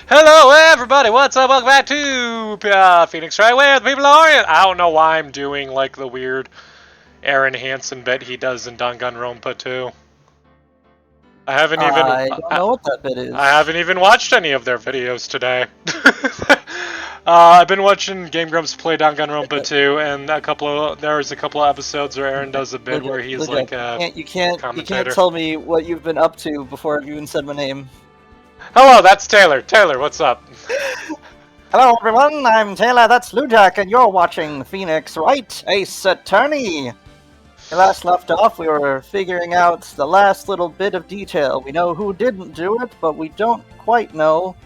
Hello everybody, what's up? Welcome back to Phoenix Wright with People Orient. I don't know why I'm doing like the weird Aaron Hansen bit he does in Danganronpa 2. I haven't don't know what that bit is. I haven't even watched any of their videos today. I've been watching Game Grumps play Danganronpa 2, and there's a couple of episodes where Aaron does a bit where he's like a you can't commentator. tell me what you've been up to before I've even said my name. Hello, that's Taylor. Taylor, what's up? Hello everyone, I'm Taylor, that's Lujack, and you're watching Phoenix Wright, Ace Attorney. We last left off, we were figuring out the last little bit of detail. We know who didn't do it, but we don't quite know.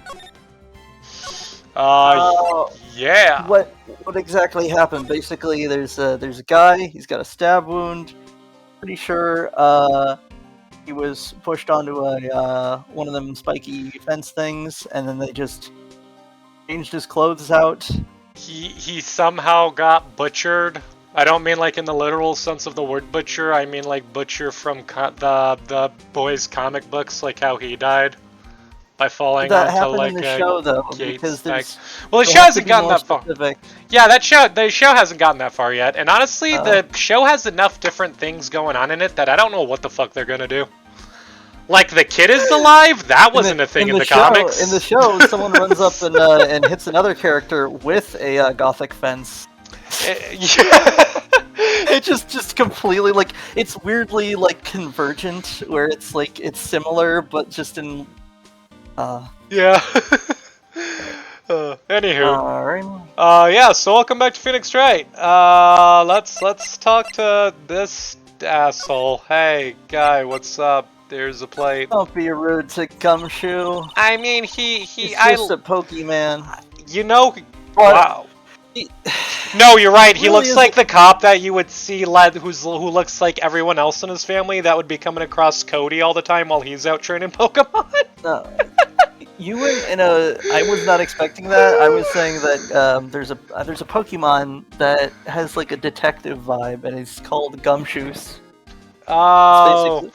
Yeah. What exactly happened? Basically, there's a guy. He's got a stab wound. Pretty sure he was pushed onto a one of them spiky fence things, and then they just changed his clothes out. He somehow got butchered. I don't mean like in the literal sense of the word butcher. I mean like butcher from the boys' comic books, like how he died. By falling onto like in the show, though, gates. because there's, well, the show hasn't gotten that far. Specific. Yeah, the show hasn't gotten that far yet. And honestly, the show has enough different things going on in it that I don't know what the fuck they're gonna do. Like the kid is alive. That wasn't a thing in the comics. In the show, someone runs up and hits another character with a gothic fence. It just completely like it's weirdly like convergent, where it's like it's similar but just in. Yeah. Anywho. Alright. Yeah, so welcome back to Phoenix Wright. Let's talk to this asshole. Hey, guy, what's up? There's a plate. Don't be rude to Gumshoe. I mean, he's just a Pokemon. You know, what? Wow. No, you're right. He really looks like the cop that you would see, who looks like everyone else in his family that would be coming across Cody all the time while he's out training Pokemon. No. You were in a. I was not expecting that. I was saying that there's a Pokemon that has like a detective vibe, and it's called Gumshoes. Oh.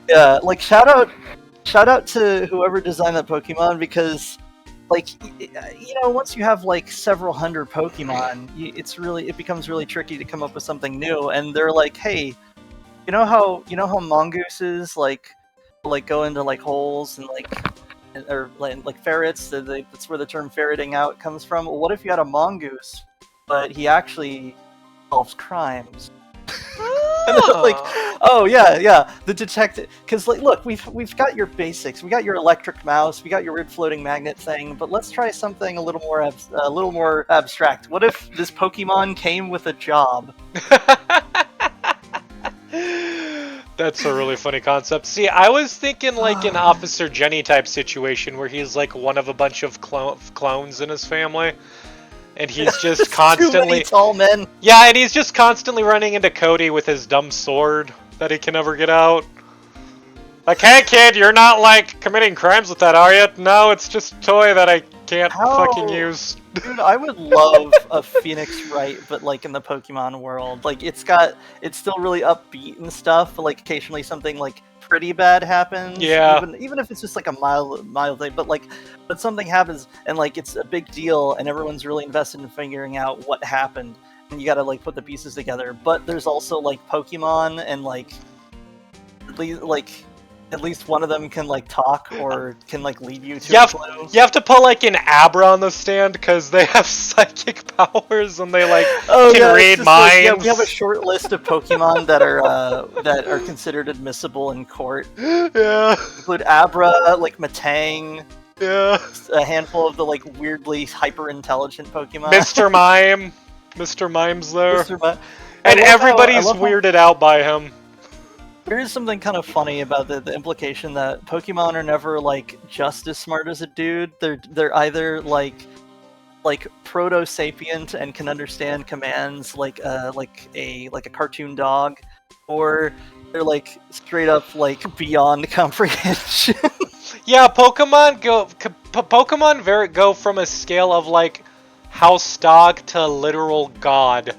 Yeah, like shout out to whoever designed that Pokemon, because like once you have like several hundred Pokemon, it becomes really tricky to come up with something new. And they're like, hey, you know how mongooses like go into like holes and or like ferrets, that's where the term ferreting out comes from. Well, what if you had a mongoose, but he actually solves crimes? Oh. Like, oh yeah, the detective. Because like, look, we've got your basics. We got your electric mouse. We got your weird floating magnet thing. But let's try something a little more abstract. What if this Pokemon came with a job? That's a really funny concept. See, I was thinking like an Officer Jenny type situation where he's like one of a bunch of clones in his family. And he's just constantly... Too many tall men. Yeah, and he's just constantly running into Cody with his dumb sword that he can never get out. Like, hey kid, you're not like committing crimes with that, are you? No, it's just a toy that I can't fucking use. Dude, I would love a Phoenix Wright, but like in the Pokemon world. Like it's still really upbeat and stuff, but like occasionally something like pretty bad happens. Yeah. Even if it's just like a mild thing, but something happens and like it's a big deal and everyone's really invested in figuring out what happened. And you gotta like put the pieces together. But there's also like Pokemon and like at least one of them can like talk or can like lead you to a clue. You have to put like an Abra on the stand because they have psychic powers and they like can read minds. Like, yeah, we have a short list of Pokemon that are considered admissible in court. Yeah. Include Abra, like Matang. Yeah. A handful of the like weirdly hyper intelligent Pokemon. Mr. Mime. Mr. Mime's there. And everybody's weirded out by him. There is something kind of funny about the implication that Pokemon are never like just as smart as a dude. They're either like proto-sapient and can understand commands like a cartoon dog, or they're like straight up like beyond comprehension. Yeah, Pokemon go from a scale of like house dog to literal god.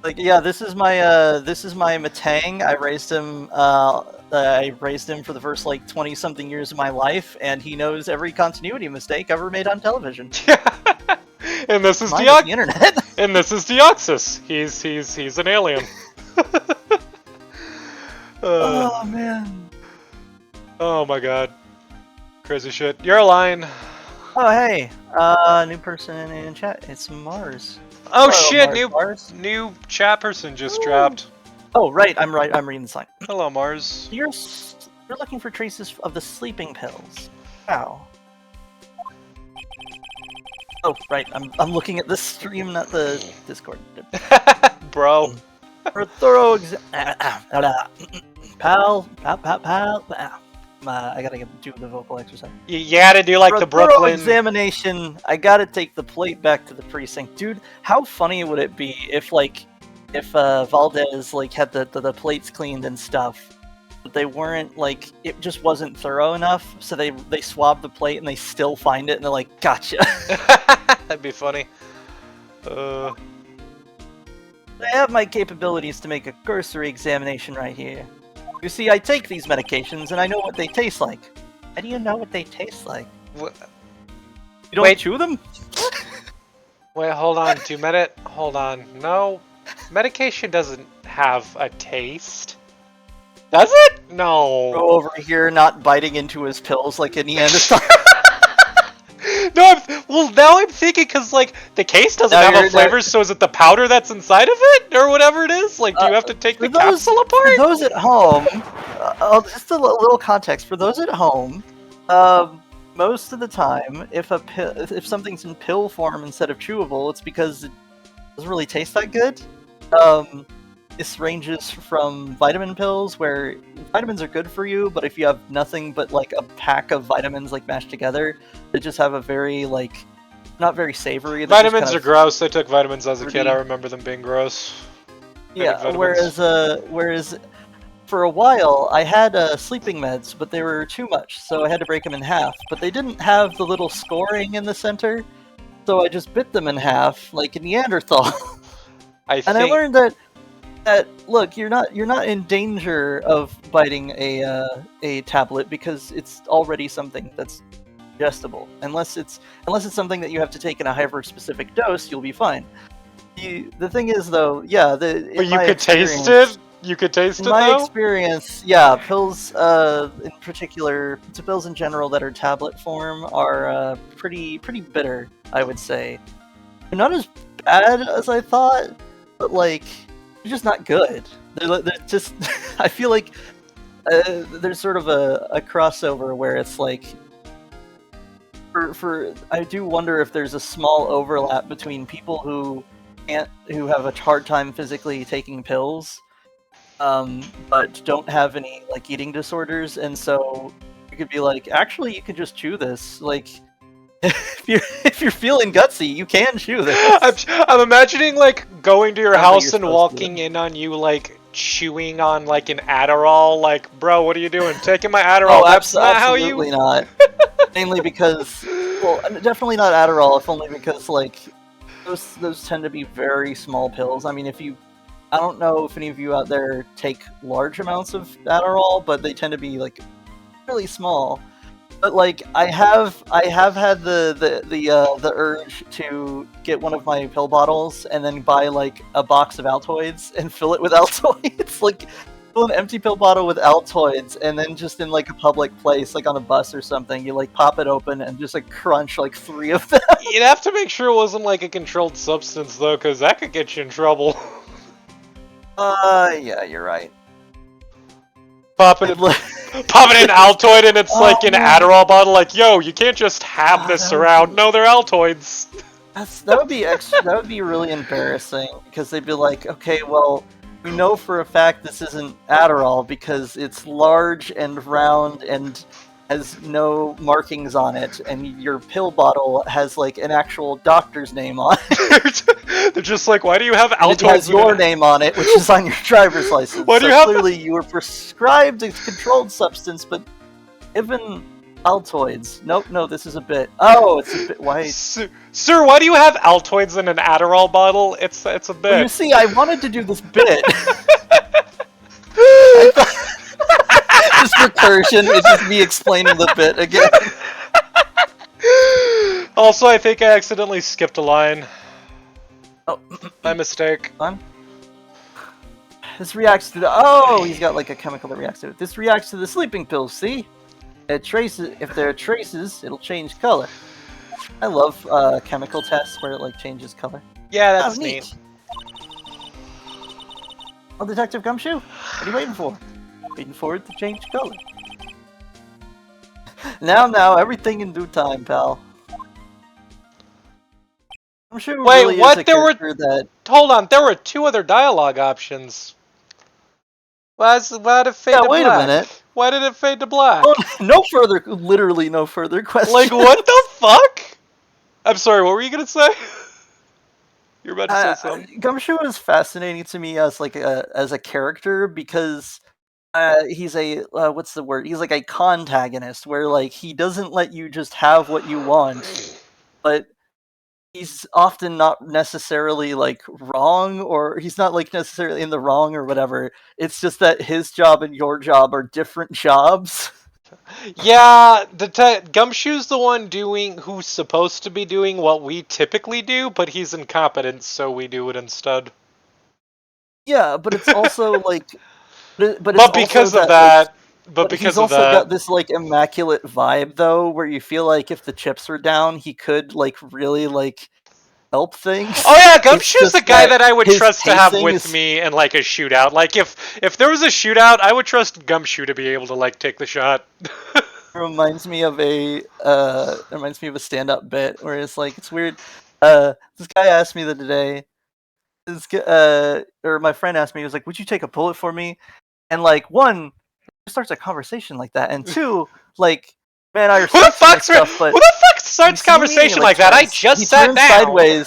Like, yeah, this is my Matang. I raised him for the first like 20 something years of my life, and he knows every continuity mistake ever made on television. And this is the internet. And this is Deoxys. He's an alien. Oh man. Oh my god. Crazy shit. You're a line. Oh hey, new person in chat. It's Mars. Oh Hello, shit! Mars. New chat person just dropped. Oh right. I'm reading the sign. Hello, Mars. You're looking for traces of the sleeping pills. Wow. Oh right. I'm looking at the stream, not the Discord. Bro. For a thorough pal. I gotta do the vocal exercise. You gotta do like For the a thorough Brooklyn examination. I gotta take the plate back to the precinct, dude. How funny would it be if Valdez like had the plates cleaned and stuff, but they weren't like it just wasn't thorough enough, so they swabbed the plate and they still find it and they're like, gotcha. That'd be funny. I have my capabilities to make a cursory examination right here. You see, I take these medications and I know what they taste like. How do you know what they taste like? What? You don't chew them? Wait, hold on. Hold on. No. Medication doesn't have a taste. Does it? No. Go over here not biting into his pills like a Neanderthal. No, now I'm thinking because like the case doesn't have a flavor, so is it the powder that's inside of it or whatever it is? Like, do you have to take the capsule apart? For those at home, just a little context. For those at home, most of the time, if something's in pill form instead of chewable, it's because it doesn't really taste that good. This ranges from vitamin pills, where vitamins are good for you, but if you have nothing but like a pack of vitamins like mashed together, they just have a very like not very savory. Vitamins are gross. I took vitamins as a kid. I remember them being gross. Yeah, whereas for a while I had sleeping meds, but they were too much, so I had to break them in half. But they didn't have the little scoring in the center, so I just bit them in half like a Neanderthal. I learned that look, you're not in danger of biting a tablet because it's already something that's digestible. Unless it's something that you have to take in a hyper-specific dose, you'll be fine. The thing is, though, yeah. But you could taste it. You could taste it. In my experience, yeah, pills in particular, pills in general that are tablet form are pretty bitter, I would say. They're not as bad as I thought, but like. They're just not good. They're just. I feel like there's sort of a crossover where it's like. I do wonder if there's a small overlap between people who have a hard time physically taking pills, but don't have any like eating disorders, and so you could be like, actually, you could just chew this, like. If you're feeling gutsy, you can chew this. I'm imagining like going to your house and walking in on you like chewing on like an Adderall. Like, bro, what are you doing? Taking my Adderall? Oh, that's not how you. Absolutely not. Mainly because, well, definitely not Adderall. If only because like those tend to be very small pills. I mean, I don't know if any of you out there take large amounts of Adderall, but they tend to be like really small. But like I have had the urge to get one of my pill bottles and then buy like a box of Altoids and fill it with Altoids. Like fill an empty pill bottle with Altoids and then just in like a public place, like on a bus or something, you like pop it open and just like crunch like 3 of them. You'd have to make sure it wasn't like a controlled substance though, because that could get you in trouble. Yeah, you're right. Popping in Altoid and it's like an Adderall bottle. Like, yo, you can't just have this around. No, they're Altoids. That would be really embarrassing because they'd be like, okay, well, we know for a fact this isn't Adderall because it's large and round and has no markings on it, and your pill bottle has like an actual doctor's name on it. They're just like, why do you have Altoids? It has your name on it, which is on your driver's license. Why do you have clearly you were prescribed a controlled substance, but given Altoids. Nope, no, this is a bit. Oh, it's a bit. Why? Sir, why do you have Altoids in an Adderall bottle? It's a Well, you bit. see, I wanted to do this bit. I thought just recursion. It's just me explaining the bit again. Also, I think I accidentally skipped a line. Oh, My mistake. fun. This reacts to the. Oh, he's got like a chemical that reacts to it. This reacts to the sleeping pills. See, it traces. If there are traces, it'll change color. I love chemical tests where it like changes color. Yeah, that's neat. Oh, Detective Gumshoe, what are you waiting for? Waiting for it to change color. Now, everything in due time, pal. I'm sure. Wait, Really what? Is a character that. Hold on, there were 2 other dialogue options. Why did it fade to Wait black? a minute. Why did it fade to black? Oh, literally no further questions. Like, what the fuck? I'm sorry, what were you gonna say? You're about to say something. Gumshoe is fascinating to me as like as a character because he's a what's the word? He's like a contagonist where like he doesn't let you just have what you want, but he's often not necessarily like wrong, or he's not like necessarily in the wrong or whatever. It's just that his job and your job are different jobs. Yeah, Gumshoe's the one who's supposed to be doing what we typically do, but he's incompetent, so we do it instead. Yeah, but it's also like, but because of that, but he's also got this like immaculate vibe though, where you feel like if the chips were down, he could like really like help things. Oh yeah, Gumshoe's the guy that I would trust to have with me in like a shootout. Like if there was a shootout, I would trust Gumshoe to be able to like take the shot. reminds me of a stand-up bit where it's like it's weird. This guy asked me the other day. Or my friend asked me, he was like, "Would you take a bullet for me?" And like one, starts a conversation like that, and two, like, man, I respect you and stuff, but who the fuck starts conversation like that? I just sat down.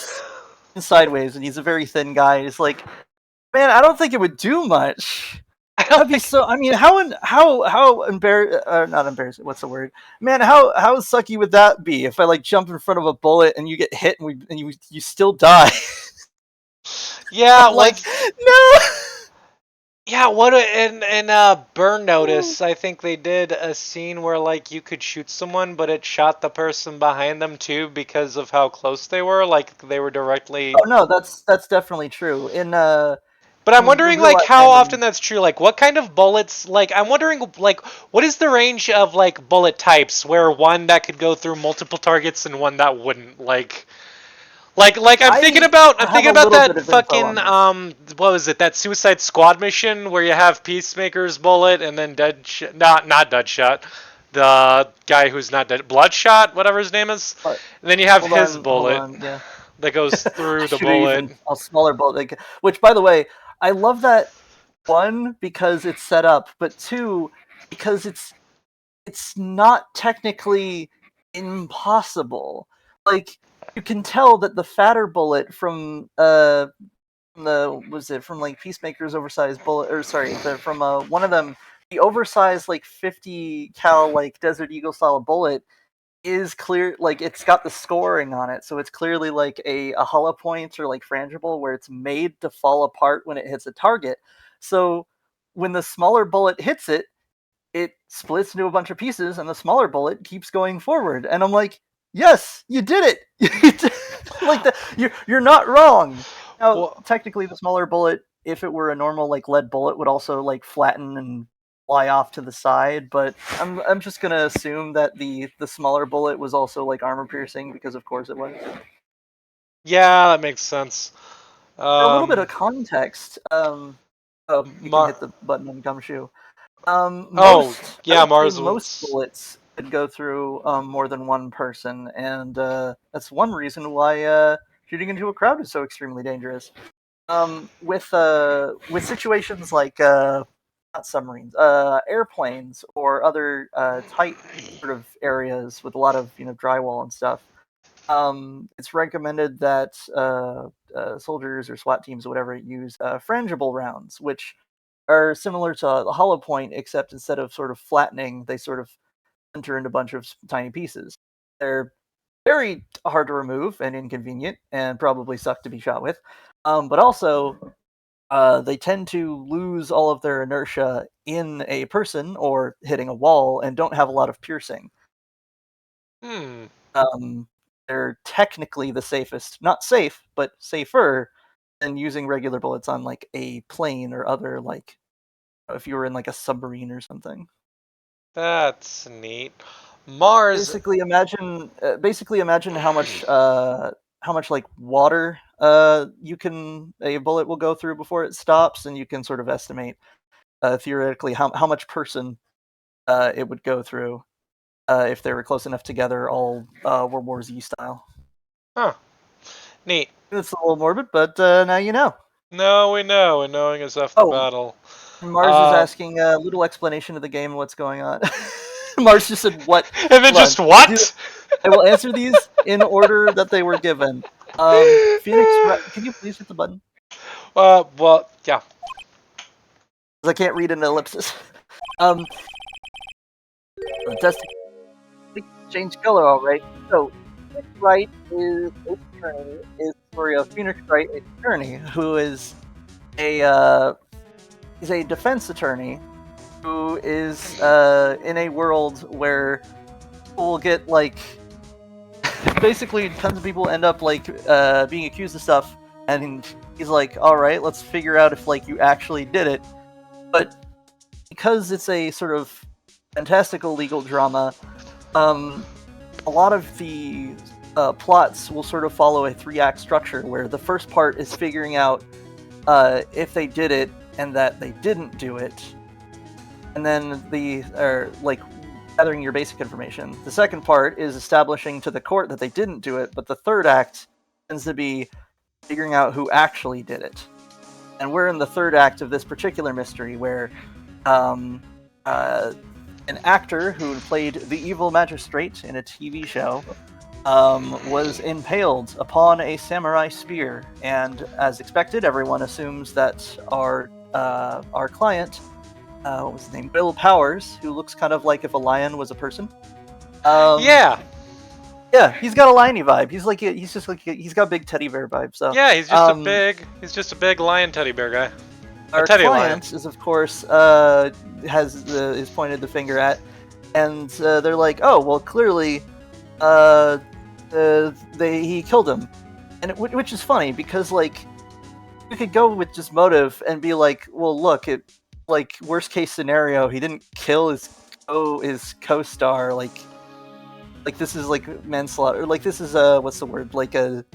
Sideways, and he's a very thin guy. He's like, man, I don't think it would do much. That'd be so. I mean, how not embarrassing. What's the word, man? How sucky would that be if I like jump in front of a bullet and you get hit and you still die? Yeah, like no. Yeah, what in Burn Notice, I think they did a scene where like you could shoot someone, but it shot the person behind them too because of how close they were. Like they were directly. Oh no, that's definitely true. But I'm wondering like how often that's true. Like what kind of bullets? Like I'm wondering like what is the range of like bullet types where one that could go through multiple targets and one that wouldn't like. Like I'm thinking about that fucking what was it, that Suicide Squad mission where you have Peacemaker's bullet and then not Deadshot, the guy who's not dead, Bloodshot, whatever his name is, and then you have his bullet that goes through the bullet. A smaller bullet, which by the way, I love that, one because it's set up, but two because it's not technically impossible. Like you can tell that the fatter bullet from from like Peacemaker's oversized bullet, or sorry, from one of them, the oversized like 50 cal like Desert Eagle style bullet is clear, like it's got the scoring on it, so it's clearly like a hollow point or like frangible where it's made to fall apart when it hits a target. So when the smaller bullet hits it, it splits into a bunch of pieces, and the smaller bullet keeps going forward. And I'm like, yes, you did it. Like you're not wrong. Now, well, technically, the smaller bullet, if it were a normal like lead bullet, would also like flatten and fly off to the side. But I'm just gonna assume that the smaller bullet was also like armor piercing, because of course it was. Yeah, that makes sense. A little bit of context. You can hit the button on Gumshoe. Most bullets could go through more than one person, and that's one reason why shooting into a crowd is so extremely dangerous. With situations like not submarines, airplanes, or other tight sort of areas with a lot of drywall and stuff, it's recommended that soldiers or SWAT teams or whatever use frangible rounds, which are similar to the hollow point, except instead of sort of flattening, they sort of splinter into a bunch of tiny pieces. They're very hard to remove and inconvenient, and probably suck to be shot with. But also, they tend to lose all of their inertia in a person or hitting a wall, and don't have a lot of piercing. Hmm. They're technically the safest, not safe, but safer than using regular bullets on like a plane or other, like if you were in like a submarine or something. That's neat. Mars. Basically imagine how much like water a bullet will go through before it stops, and you can sort of estimate theoretically how much person it would go through if they were close enough together, all World War Z style. Huh. Neat. It's a little morbid, but now you know. No, we know, and knowing is half the Oh, battle. Mars is asking a little explanation of the game and what's going on. Mars just said, "What?" And then just what? I will answer these in order that they were given. Phoenix, can you please hit the button? Well, yeah. I can't read an ellipsis. Testing. Change color, all right. So, Phoenix Wright is the story of Phoenix Wright, an attorney who is he's a defense attorney who is in a world where people will get like basically tons of people end up like being accused of stuff, and he's like, all right, let's figure out if like you actually did it. But because it's a sort of fantastical legal drama, a lot of the plots will sort of follow a 3-act structure where the first part is figuring out if they did it and that they didn't do it, and then like gathering your basic information. The second part is establishing to the court that they didn't do it, but the third act tends to be figuring out who actually did it. And we're in the third act of this particular mystery where an actor who played the evil magistrate in a TV show was impaled upon a samurai spear, and as expected, everyone assumes that our client, what was his name, Bill Powers, who looks kind of like if a lion was a person. Yeah, he's got a liony vibe. He's got big teddy bear vibe. So yeah, he's just a big lion teddy bear guy. Our client is, of course, is pointed the finger at, and they're like, oh, well, clearly, he killed him, and which is funny because like you could go with just motive and be like, well, look, like worst case scenario, he didn't kill his co-star, like this is like manslaughter, like this is what's the word, like an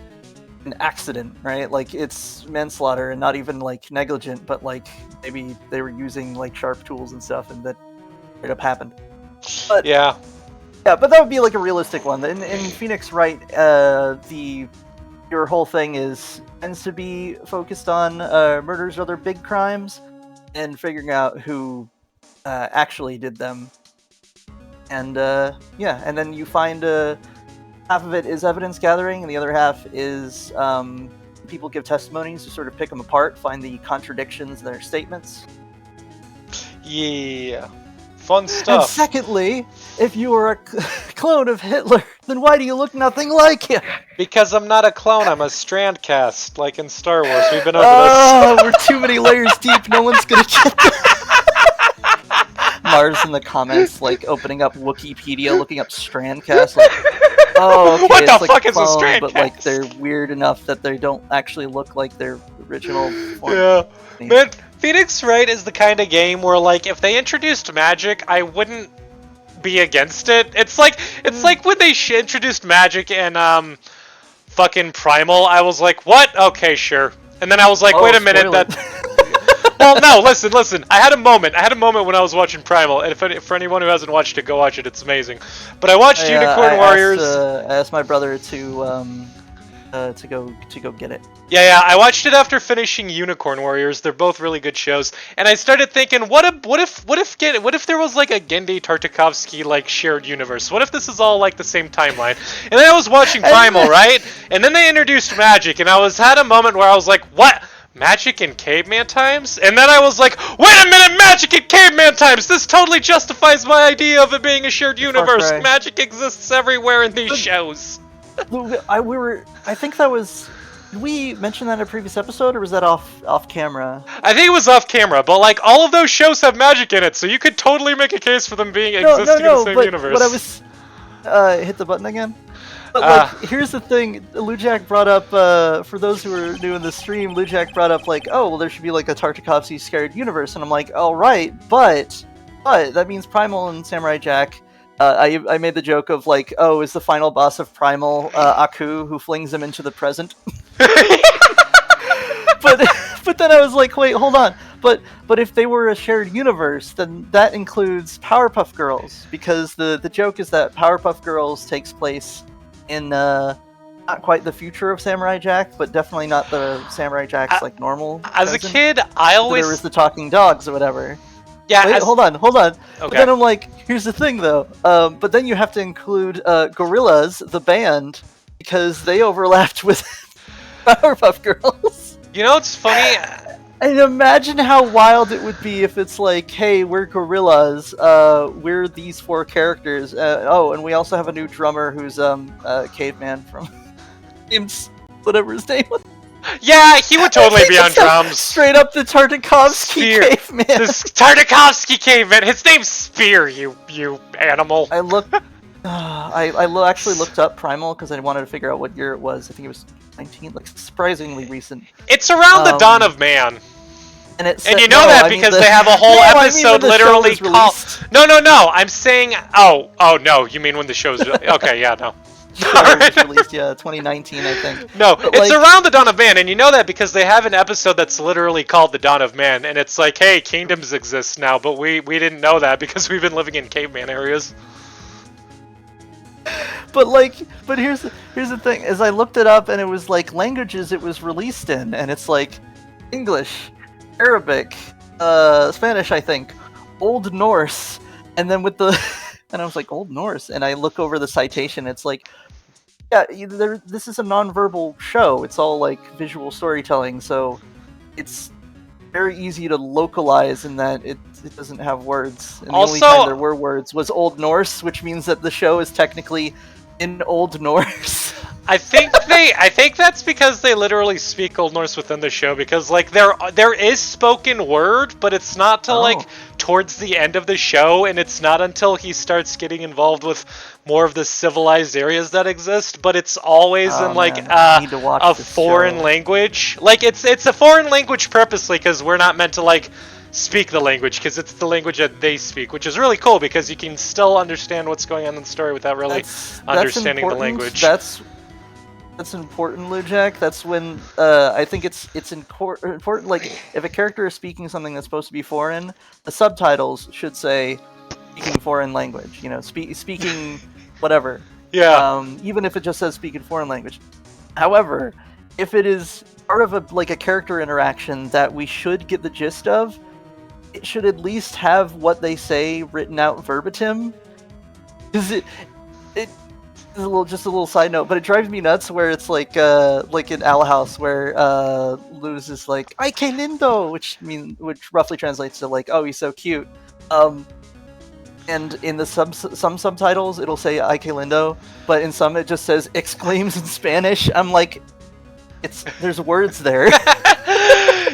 accident, right? Like it's manslaughter and not even like negligent, but like maybe they were using like sharp tools and stuff, and that straight up happened. But yeah, but that would be like a realistic one. In Phoenix Wright, your whole thing tends to be focused on murders or other big crimes, and figuring out who actually did them. And and then you find half of it is evidence gathering, and the other half is people give testimonies to sort of pick them apart, find the contradictions in their statements. Yeah, fun stuff. And secondly, if you were a clone of Hitler, then why do you look nothing like him? Because I'm not a clone, I'm a strand cast, like in Star Wars. We've been over this. Oh, we're too many layers deep, no one's gonna get that. Mars in the comments, like opening up Wikipedia, looking up Strandcast, like, oh, okay, what the it's fuck like is a Strandcast? But like they're weird enough that they don't actually look like their original form. Yeah, man, Phoenix Wright is the kind of game where like if they introduced magic, I wouldn't be against it. It's like when they introduced magic in fucking Primal, I was like, what? Okay, sure. And then I was like, wait a minute, that. Well, no, listen. I had a moment when I was watching Primal, and for anyone who hasn't watched it, go watch it. It's amazing. But I watched Unicorn Warriors. I asked my brother to go get it. Yeah, I watched it after finishing Unicorn Warriors. They're both really good shows, and I started thinking, what if there was like a Gendy Tartakovsky like shared universe? What if this is all like the same timeline? And then I was watching Primal, right? And then they introduced magic, and had a moment where I was like, what? Magic in caveman times? And then I was like, wait a minute, magic in caveman times! This totally justifies my idea of it being a shared universe. Cry. Magic exists everywhere in these shows. I think that was. Did we mention that in a previous episode, or was that off camera? I think it was off camera, but like all of those shows have magic in it, so you could totally make a case for them being existing in the same universe. But I was hit the button again. But like, here's the thing: Lujak brought up for those who are new in the stream. Lujak brought up like, oh, well, there should be like a Tartakovsky shared universe, and I'm like, all right, but that means Primal and Samurai Jack. I made the joke of like, oh, is the final boss of Primal Aku, who flings him into the present? But then I was like, wait, hold on. But if they were a shared universe, then that includes Powerpuff Girls, because the joke is that Powerpuff Girls takes place in not quite the future of Samurai Jack, but definitely not the Samurai Jack's like normal. As present. a kid, I always there was the talking dogs or whatever. Yeah. Wait, hold on. Okay. But then I'm like, here's the thing though. But then you have to include Gorillaz, the band, because they overlapped with Powerpuff Girls. You know what's funny? And imagine how wild it would be if it's like, hey, we're Gorillaz, we're these four characters. Oh, and we also have a new drummer who's Caveman from whatever his name was. Yeah, he would totally be on drums. Straight up the Tartakovsky Caveman. This Tartakovsky Caveman. His name's Spear, you animal. I looked. Actually looked up Primal because I wanted to figure out what year it was. I think it was 19, like surprisingly recent. It's around the dawn of man. And you know that because they have a whole episode literally called. No. I'm saying. Oh no. You mean when the show's okay? Yeah, no. It was released, yeah, 2019, I think. No, but it's like, around the dawn of man, and you know that because they have an episode that's literally called the dawn of man, and it's like, hey, kingdoms exist now, but we didn't know that because we've been living in caveman areas. But here's the thing: as I looked it up, and it was like languages it was released in, and it's like English, Arabic, Spanish, I think, Old Norse, and then with the and I was like Old Norse, and I look over the citation, it's like, yeah, this is a non-verbal show. It's all like visual storytelling, so it's very easy to localize in that it doesn't have words. And also, the only time there were words was Old Norse, which means that the show is technically in Old Norse. I think that's because they literally speak Old Norse within the show, because like there is spoken word, but it's not till like towards the end of the show, and it's not until he starts getting involved with more of the civilized areas that exist, but it's always in like a foreign language. Like it's a foreign language purposely, because we're not meant to like speak the language, because it's the language that they speak, which is really cool because you can still understand what's going on in the story without really understanding the language. That's important, Lujak. That's when I think it's important. Like, if a character is speaking something that's supposed to be foreign, the subtitles should say speaking foreign language. You know, speaking whatever. Yeah. Even if it just says speaking foreign language. However, if it is part of a character interaction that we should get the gist of, it should at least have what they say written out verbatim. Because just a little side note, but it drives me nuts where it's like in Owl House where Luz is like "Ay, que lindo," which roughly translates to like, "Oh, he's so cute." And in the some subtitles it'll say "Ay, que lindo," but in some it just says exclaims in Spanish. I'm like, there's words there.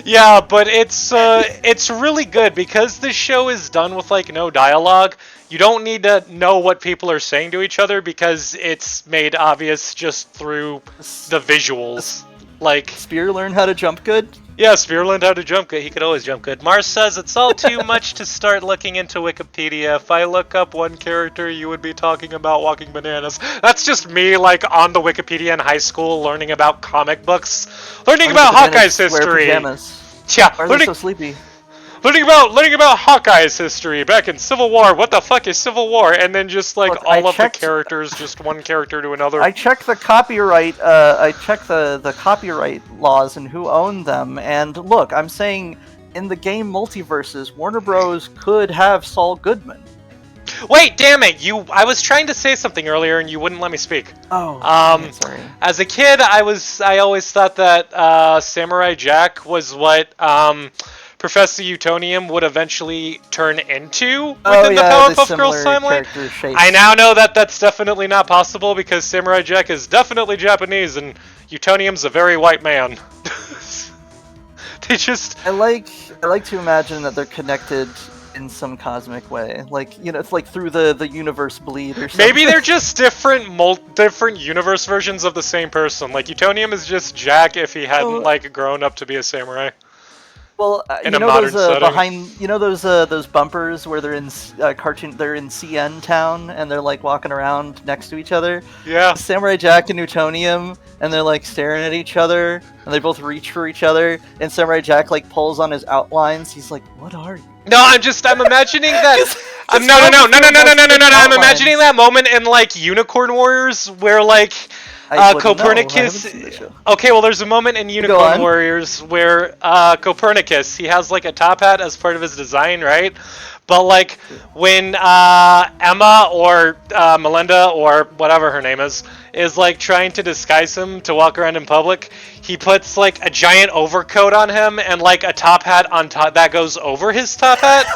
Yeah, but it's really good because the show is done with like no dialogue. You don't need to know what people are saying to each other because it's made obvious just through the visuals. Like Spear learned how to jump good? Yeah, Spear learned how to jump good. He could always jump good. Mars says it's all too much to start looking into Wikipedia. If I look up one character, you would be talking about walking bananas. That's just me, like, on the Wikipedia in high school, learning about comic books, learning about Hawkeye's history. Yeah, why are they so sleepy? Learning about Hawkeye's history back in Civil War. What the fuck is Civil War? And then just like all of the characters, just one character to another. I checked the copyright. I checked the copyright laws and who owned them. And look, I'm saying in the game multiverses, Warner Bros. Could have Saul Goodman. Wait, damn it! I was trying to say something earlier and you wouldn't let me speak. Oh, sorry. As a kid, I always thought that Samurai Jack was what Professor Utonium would eventually turn into within the Powerpuff Girls timeline. I now know that that's definitely not possible because Samurai Jack is definitely Japanese and Utonium's a very white man. They just... I like to imagine that they're connected in some cosmic way, like, you know, it's like through the universe bleed or something. Maybe they're just different universe versions of the same person. Like Utonium is just Jack if he hadn't like grown up to be a samurai. Well, in a modern setting. Those bumpers where they're in they're in CN Town and they're like walking around next to each other. Yeah. Samurai Jack and Newtonium, and they're like staring at each other, and they both reach for each other, and Samurai Jack like pulls on his outlines. He's like, "What are you?" No, I'm imagining that. I'm imagining that moment in like Unicorn Warriors where like Copernicus. Okay, well, there's a moment in Unicorn Warriors where Copernicus, he has like a top hat as part of his design, right? But like when Emma or Melinda or whatever her name is like trying to disguise him to walk around in public, he puts like a giant overcoat on him and like a top hat on top that goes over his top hat.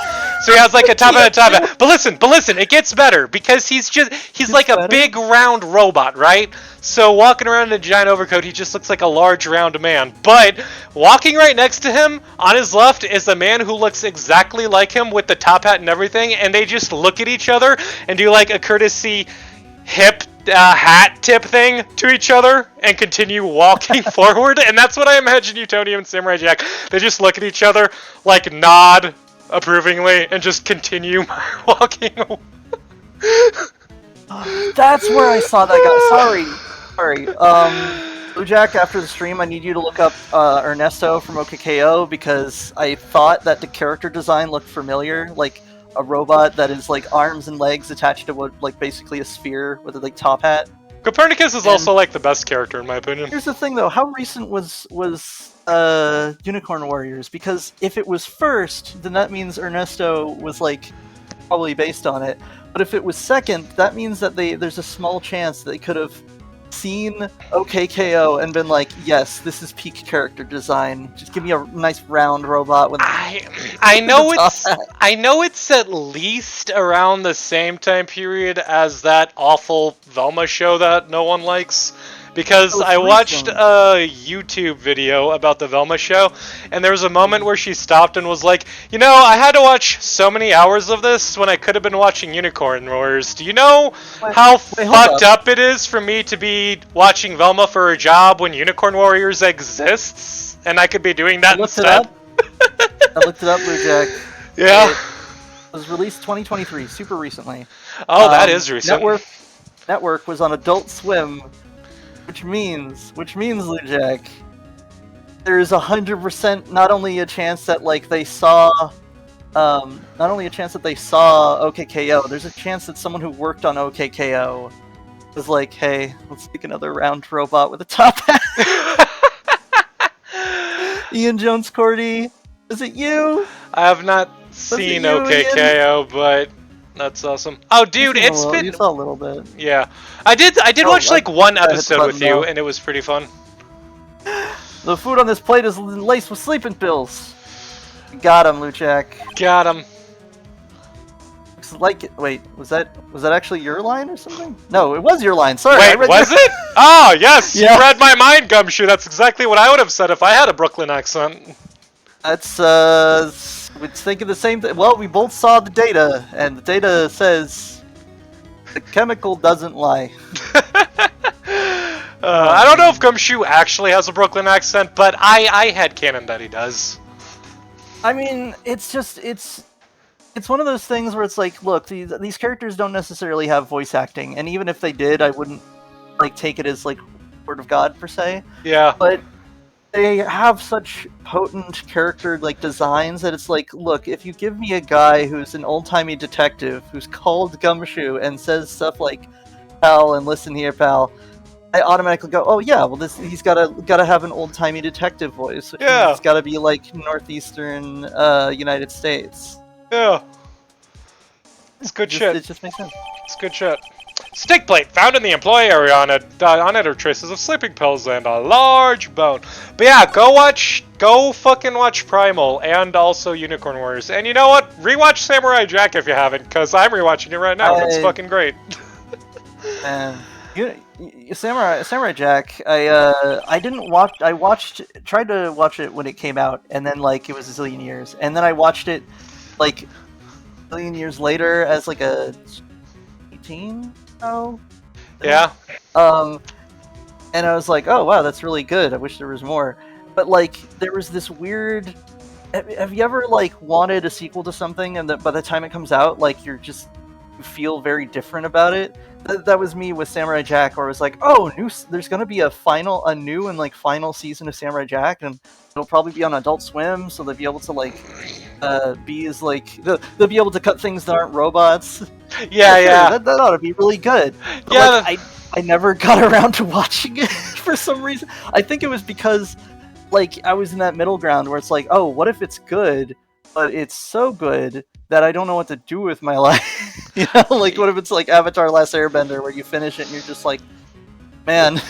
So he has like a top hat, But listen, it gets better because he's like a big round robot, right? So walking around in a giant overcoat, he just looks like a large round man. But walking right next to him on his left is a man who looks exactly like him with the top hat and everything, and they just look at each other and do like a courtesy hip hat tip thing to each other and continue walking forward. And that's what I imagine Utonium and Samurai Jack. They just look at each other, like nod approvingly, and just continue walking away. That's where I saw that guy. Sorry. Blue Jack, after the stream, I need you to look up Ernesto from OKKO because I thought that the character design looked familiar, like a robot that is like arms and legs attached to what, like basically a sphere with a like top hat. Copernicus is also like the best character in my opinion. Here's the thing though, how recent was Unicorn Warriors? Because if it was first, then that means Ernesto was like probably based on it. But if it was second, that means that there's a small chance that they could have seen OKKO and been like, yes, this is peak character design. Just give me a nice round robot with I know it's at least around the same time period as that awful Velma show that no one likes. Because I watched a YouTube video about the Velma show, and there was a moment where she stopped and was like, you know, I had to watch so many hours of this when I could have been watching Unicorn Warriors. Do you know how fucked up it is for me to be watching Velma for a job when Unicorn Warriors exists? And I could be doing that instead? I looked it up, Blue Jack. Yeah. It was released 2023, super recently. Oh, that is recent. Network was on Adult Swim. Which means, Blue Jack, there's 100% not only a chance that like they saw, OKKO. There's a chance that someone who worked on OKKO was like, "Hey, let's make another round robot with a top hat." Ian Jones Cordy, is it you? I have not seen OKKO, but. That's awesome. Oh, dude, you saw a little bit. Yeah, I did watch like one episode with you, and it was pretty fun. The food on this plate is laced with sleeping pills. Got him, Luchak. Got him. Looks like it. Wait, was that actually your line or something? No, it was your line. Sorry. Wait, was it? Oh, yes. Yeah. You read my mind, Gumshoe. That's exactly what I would have said if I had a Brooklyn accent. That's we're thinking the same thing. Well, we both saw the data, and the data says the chemical doesn't lie. I don't know if Gumshoe actually has a Brooklyn accent, but I had canon that he does. I mean, it's one of those things where it's like, look, these characters don't necessarily have voice acting, and even if they did, I wouldn't like take it as like word of God per se. Yeah. But they have such potent character like designs that it's like, look, if you give me a guy who's an old-timey detective who's called Gumshoe and says stuff like, "Pal, and listen here, pal," I automatically go, "Oh yeah, well he's gotta have an old-timey detective voice. Yeah, it's gotta be like northeastern United States." Yeah. It's good shit. It just makes sense. It's good shit. Stick plate found in the employee area on it. On it are traces of sleeping pills and a large bone. But yeah, go fucking watch Primal and also Unicorn Warriors. And you know what? Rewatch Samurai Jack if you haven't, because I'm rewatching it right now. It's fucking great. And Samurai Jack, I didn't watch. Tried to watch it when it came out, and then like it was a zillion years, and then I watched it like a zillion years later as like a 18. Oh. Yeah. And I was like, oh wow, that's really good. I wish there was more. But like, there was this weird. Have you ever like wanted a sequel to something, and that by the time it comes out, like you feel very different about it? That was me with Samurai Jack, where I was like, oh, there's gonna be a new and like final season of Samurai Jack, and it'll probably be on Adult Swim, so they'll be able to like be as like they'll be able to cut things that aren't robots. Yeah. That ought to be really good. But, yeah, like, I never got around to watching it for some reason. I think it was because like I was in that middle ground where it's like, oh, what if it's good, but it's so good that I don't know what to do with my life. You know, like what if it's like Avatar: Last Airbender, where you finish it and you're just like, man.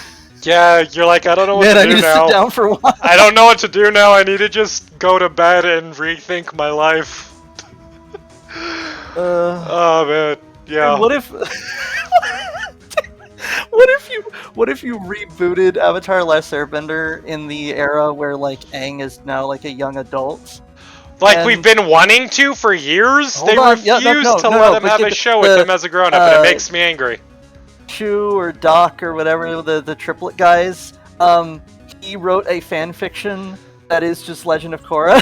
Yeah, you're like, I don't know what man, to I do need now. To sit down for a while. I don't know what to do now. I need to just go to bed and rethink my life. Oh man, yeah. What if? What if you rebooted Avatar: Last Airbender in the era where like Aang is now like a young adult? Like we've been wanting to for years. They refuse to let him have a show with him as a grown-up, and it makes me angry. Chu or Doc or whatever, the triplet guys, he wrote a fan fiction that is just Legend of Korra.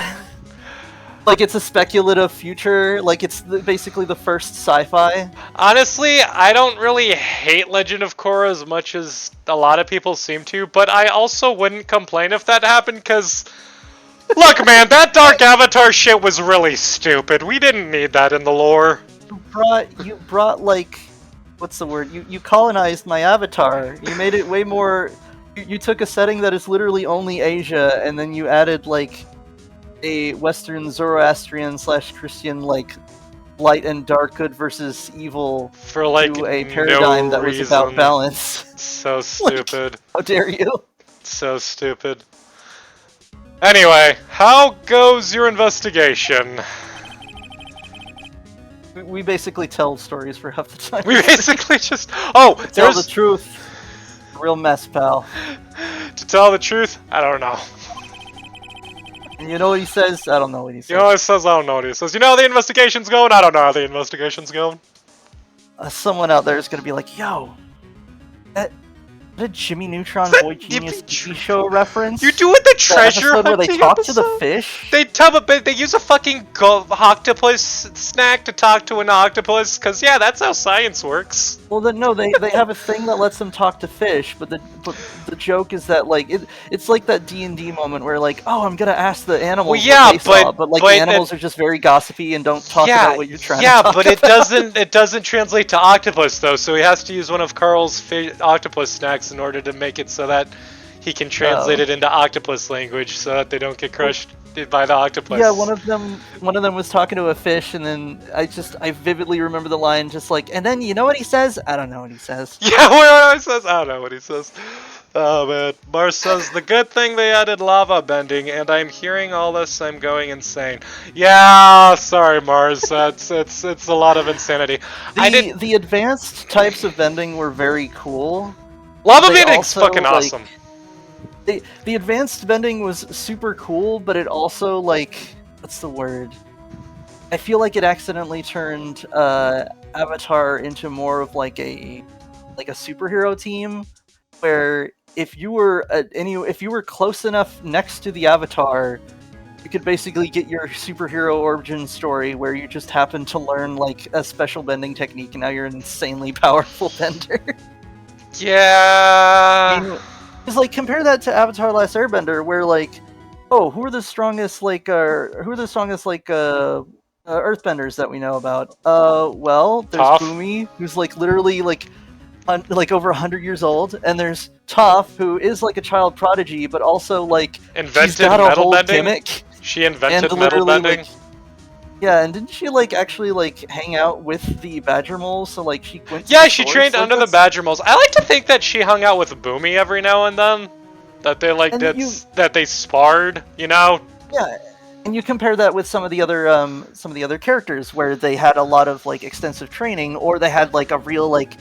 Like it's a speculative future, like it's basically the first sci-fi. Honestly, I don't really hate Legend of Korra as much as a lot of people seem to, but I also wouldn't complain if that happened, because look man, that Dark Avatar shit was really stupid. We didn't need that in the lore. You brought like, what's the word? You colonized my avatar. You made it way more. You took a setting that is literally only Asia, and then you added like a Western Zoroastrian / Christian like light and dark, good versus evil for like to a paradigm that was about balance. So stupid. Like, how dare you? So stupid. Anyway, how goes your investigation? We basically tell stories for half the time. We basically just... tell the truth. Real mess, pal. To tell the truth? I don't know. And you know what he says? I don't know what he says. You know what he says? I don't know what he says. You know how the investigation's going? I don't know how the investigation's going. Someone out there is going to be like, yo, that a Jimmy Neutron Boy Genius TV show reference? You do with the treasure hunting where they talk episode? To the fish? They use a fucking octopus snack to talk to an octopus, because yeah, that's how science works. Well, then no, they have a thing that lets them talk to fish, but the joke is that like it's like that D&D moment where like, oh, I'm gonna ask the animals what they saw, but like the animals are just very gossipy and don't talk about what you're trying to talk about. Yeah, but it doesn't translate to octopus though, so he has to use one of Carl's octopus snacks in order to make it so that he can translate it into octopus language so that they don't get crushed by the octopus. Yeah, one of them was talking to a fish, and then I vividly remember the line, just like, and then you know what he says? I don't know what he says. Yeah, what he says? I don't know what he says. Oh man, Mars says the good thing they added lava bending, and I'm hearing all this, I'm going insane. Yeah, sorry Mars, it's a lot of insanity. The advanced types of bending were very cool. Lava bending's fucking awesome. The advanced bending was super cool, but it also, like, what's the word? I feel like it accidentally turned Avatar into more of like a superhero team, where if you were close enough next to the Avatar, you could basically get your superhero origin story where you just happen to learn like a special bending technique, and now you're an insanely powerful bender. Yeah. It's like, compare that to Avatar: Last Airbender, where like, oh, who are the strongest Earthbenders that we know about? Well, there's Toph. Boomy, who's like literally like over 100 years old, and there's Toph, who is like a child prodigy, but also like invented she's got a metal whole bending. gimmick. She invented metal bending. Yeah, and didn't she like actually like hang out with the Badger moles? So like she went to Yeah, the she source? trained Like, under the that's... Badger moles. I like to think that she hung out with Boomy every now and then. That they like And you, that they sparred, you know? yeah, and you compare that with some of the other characters where they had a lot of like extensive training, or they had like a real like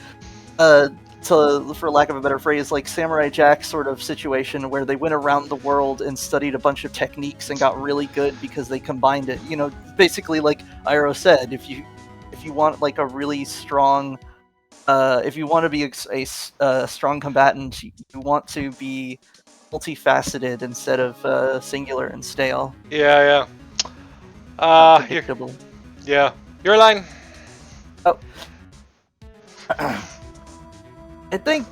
uh to, for lack of a better phrase, like Samurai Jack sort of situation where they went around the world and studied a bunch of techniques and got really good because they combined it. You know, basically like Iroh said, if you want like a really strong if you want to be a strong combatant, you want to be multifaceted instead of singular and stale. Yeah, yeah. Here, Predictable. yeah. Your line. Oh, I think.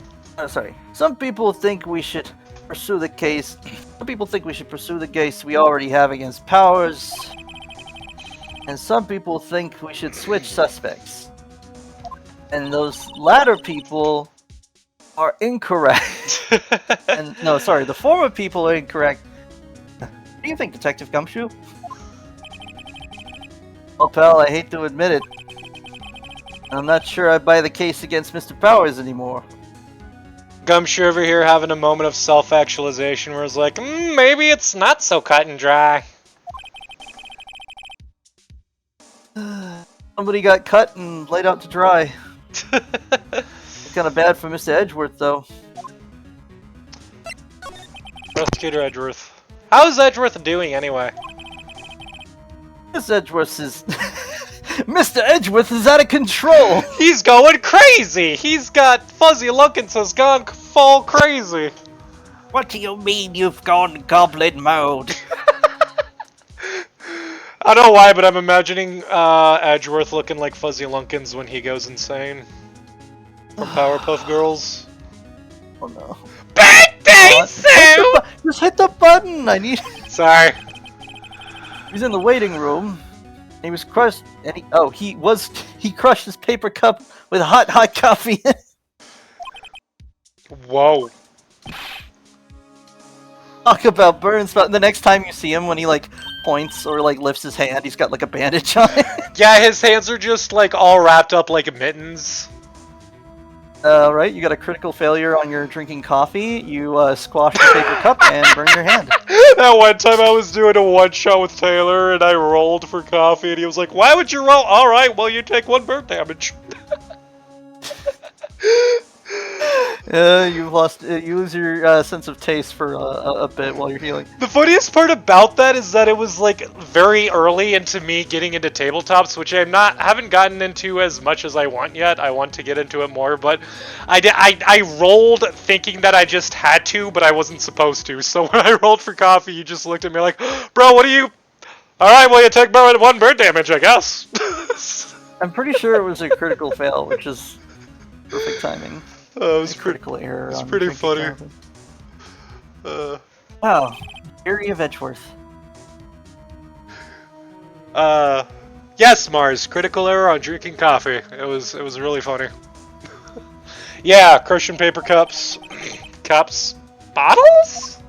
Sorry. Some people think we should pursue the case. Some people think we should pursue the case we already have against Powers, and some people think we should switch suspects. And those latter people are incorrect. And no, sorry, the former people are incorrect. What do you think, Detective Gumshoe? Well, pal, I hate to admit it. I'm not sure I buy the case against Mr. Powers anymore. Gumshoe over here having a moment of self-actualization where it's like, maybe it's not so cut and dry. Somebody got cut and laid out to dry. Kind of bad for Mr. Edgeworth, though. Prosecutor Edgeworth. How's Edgeworth doing anyway? Mr. Edgeworth is... Mr. Edgeworth is out of control! He's going crazy! He's got fuzzy lookings, has gone full crazy. What do you mean you've gone goblin mode? I don't know why, but I'm imagining Edgeworth looking like Fuzzy Lunkins when he goes insane. From Powerpuff Girls. Oh no. Birthday Sue! Just hit the button! I need... Sorry. He's in the waiting room. He was crushed, and he crushed his paper cup with hot coffee. Whoa. Talk about burn spot. The next time you see him, when he like points or like lifts his hand, he's got like a bandage on it. Yeah, his hands are just like all wrapped up like mittens. Right, you got a critical failure on your drinking coffee. You squash the paper cup and burn your hand. That one time I was doing a one-shot with Taylor and I rolled for coffee and he was like, "Why would you roll?" "Alright, well you take 1 burn damage." You lose your sense of taste for a bit while you're healing. The funniest part about that is that it was like very early into me getting into tabletops, which haven't gotten into as much as I want yet. I want to get into it more, but I rolled thinking that I just had to, but I wasn't supposed to. So when I rolled for coffee, you just looked at me like, "Bro, what are you?" "Alright, well you take 1 burn damage, I guess." I'm pretty sure it was a critical fail, which is perfect timing. It was critical error. It's pretty funny. Wow, Gary of Edgeworth. Yes, Mars. Critical error on drinking coffee. It was really funny. Yeah, crushing paper cups, cups, bottles.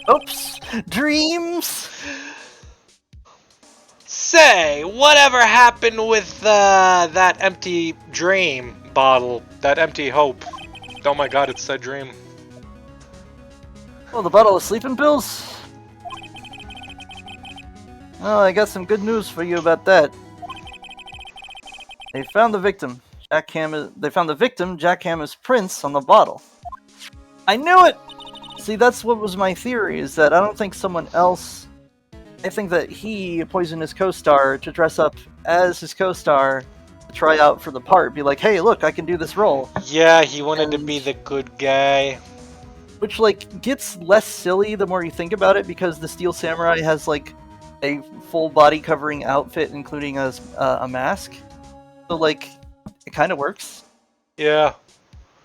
Oops, dreams. Say, whatever happened with that empty dream bottle? That empty hope? Oh my God, it's that dream. Oh, the bottle of sleeping pills? Oh, I got some good news for you about that. They found the victim. They found the victim, Jack Hammer's prints on the bottle. I knew it! See, that's what was my theory, is that I don't think someone else... I think that he poisoned his co-star to dress up as his co-star to try out for the part. Be like, hey, look, I can do this role. Yeah, he wanted to be the good guy. Which, like, gets less silly the more you think about it, because the Steel Samurai has, like, a full body covering outfit, including a mask. So, like, it kind of works. Yeah.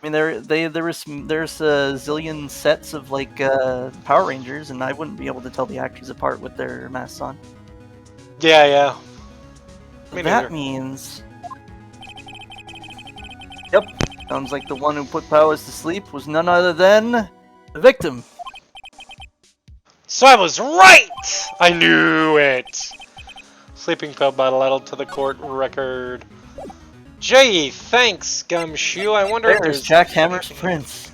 I mean, there's a zillion sets of, like, Power Rangers, and I wouldn't be able to tell the actors apart with their masks on. Yeah, yeah. That means... Yep, sounds like the one who put Powers to sleep was none other than the victim. So I was right! I knew it! Sleeping pill bottle added to the court record. Gee, thanks, Gumshoe. I wonder if There's there's Jackhammer's Prince.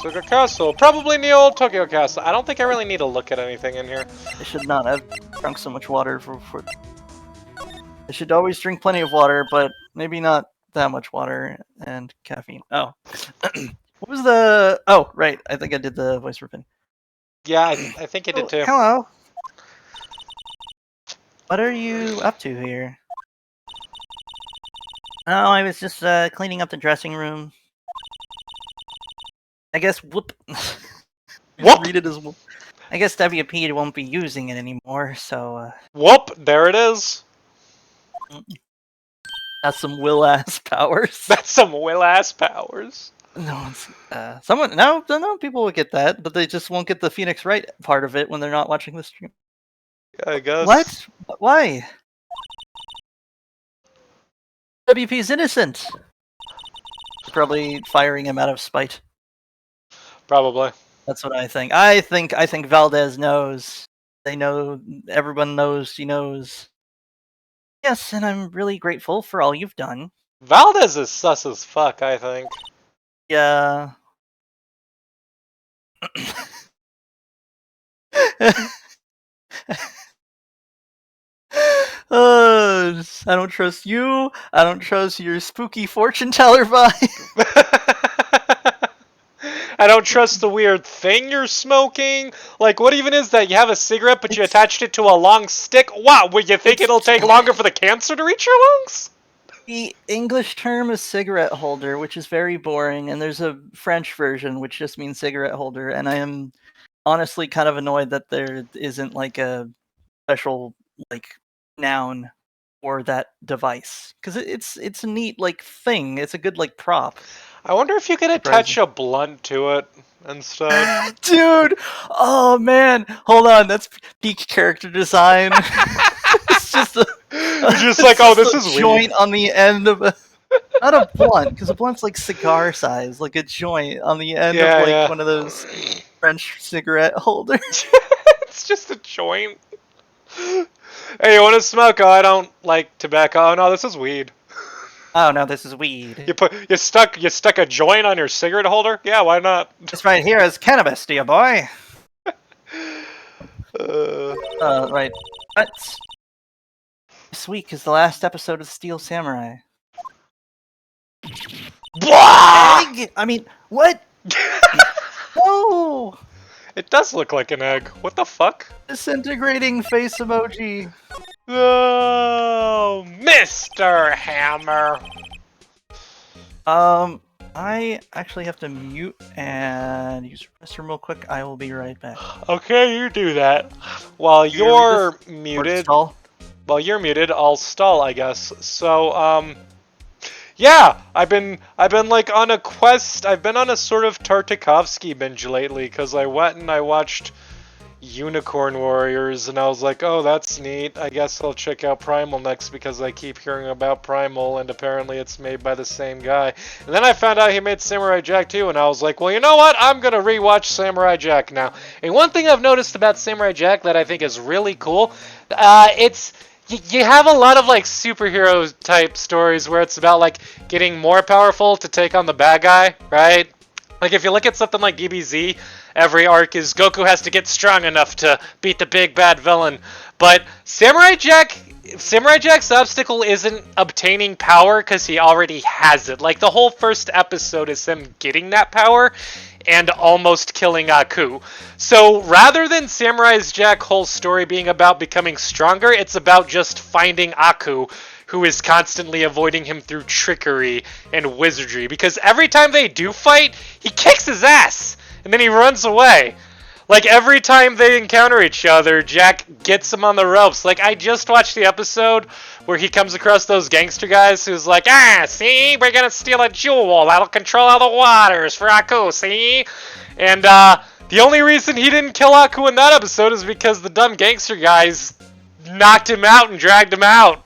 looks like a castle. Probably in the old Tokyo castle. I don't think I really need to look at anything in here. I should not have drunk so much water for. I should always drink plenty of water, but maybe not that much water and caffeine. Oh. What was the... Oh, right. I think I did the voice for Penny. Yeah, I think you did too. Hello. What are you up to here? Oh, I was just cleaning up the dressing room. I guess whoop. Whoop! Read it as whoop. I guess WP won't be using it anymore, so Whoop! There it is. that's some will-ass powers. That's some will-ass powers. No, it's, no, people will get that, but they just won't get the Phoenix Wright part of it when they're not watching the stream. Yeah, I guess. What? Why? WP's innocent. Probably firing him out of spite. Probably. That's what I think. I think Valdez knows. They know. Everyone knows. He knows. Yes, and I'm really grateful for all you've done. Valdez is sus as fuck, I think. Yeah. I don't trust you. I don't trust your spooky fortune teller vibe. I don't trust the weird thing you're smoking. Like, what even is that? You have a cigarette, but you attached it to a long stick? Wow, would you think it'll take longer for the cancer to reach your lungs? The English term is cigarette holder, which is very boring, and there's a French version which just means cigarette holder, and I am honestly kind of annoyed that there isn't like a special like noun for that device, because it's a neat like thing. It's a good like prop. I wonder if you could attach a blunt to it instead. Dude, oh man, hold on, that's peak character design. It's just a just like, oh, this is joint weird. on the end of a not a blunt, because a blunt's like cigar size, like a joint on the end of like one of those French cigarette holders. It's just a joint. Hey, you want to smoke? Oh, I don't like tobacco. Oh no, this is weed. Oh no, this is weed. You stuck a joint on your cigarette holder? Yeah, why not? This right here is cannabis, dear boy. Right. But this week is the last episode of Steel Samurai. Egg? I mean, what? No! It does look like an egg. What the fuck? Disintegrating face emoji. Oh, Mr. Hammer. I actually have to mute and use the restroom real quick. I will be right back. Okay, you do that. While you're muted, I'll stall, I guess. So, yeah, I've been like on a quest. I've been on a sort of Tartakovsky binge lately because I went and I watched Unicorn Warriors, and I was like, oh, that's neat. I guess I'll check out Primal next because I keep hearing about Primal, and apparently it's made by the same guy. And then I found out he made Samurai Jack too, and I was like, well, you know what? I'm gonna rewatch Samurai Jack now. And one thing I've noticed about Samurai Jack that I think is really cool, you have a lot of like superhero type stories where it's about like getting more powerful to take on the bad guy, right? Like if you look at something like DBZ, every arc is Goku has to get strong enough to beat the big bad villain. But Samurai Jack's obstacle isn't obtaining power because he already has it. Like the whole first episode is him getting that power and almost killing Aku. So rather than Samurai Jack's whole story being about becoming stronger, it's about just finding Aku, who is constantly avoiding him through trickery and wizardry. Because every time they do fight, he kicks his ass, and then he runs away. Like, every time they encounter each other, Jack gets him on the ropes. Like, I just watched the episode where he comes across those gangster guys who's like, see, we're gonna steal a jewel. That'll control all the waters for Aku, see? And, the only reason he didn't kill Aku in that episode is because the dumb gangster guys knocked him out and dragged him out.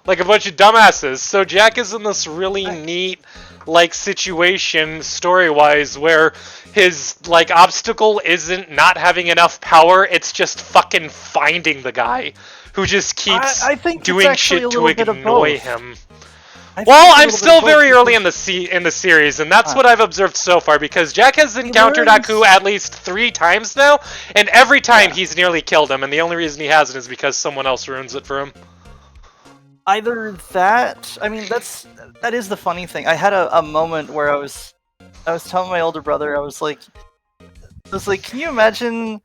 Like a bunch of dumbasses. So Jack is in this really neat, like situation story-wise where his like obstacle isn't not having enough power, it's just fucking finding the guy who just keeps I think it's doing actually shit a to little bit of annoy both. him. I think Well, it's a I'm little bit of still both very early because in the series, and that's Ah. what I've observed so far. Because Jack has he encountered learns. Aku at least 3 times now, and every time Yeah. he's nearly killed him. And the only reason he hasn't is because someone else ruins it for him. Either that, I mean, that is the funny thing. I had a moment where I was telling my older brother, I was like, can you imagine,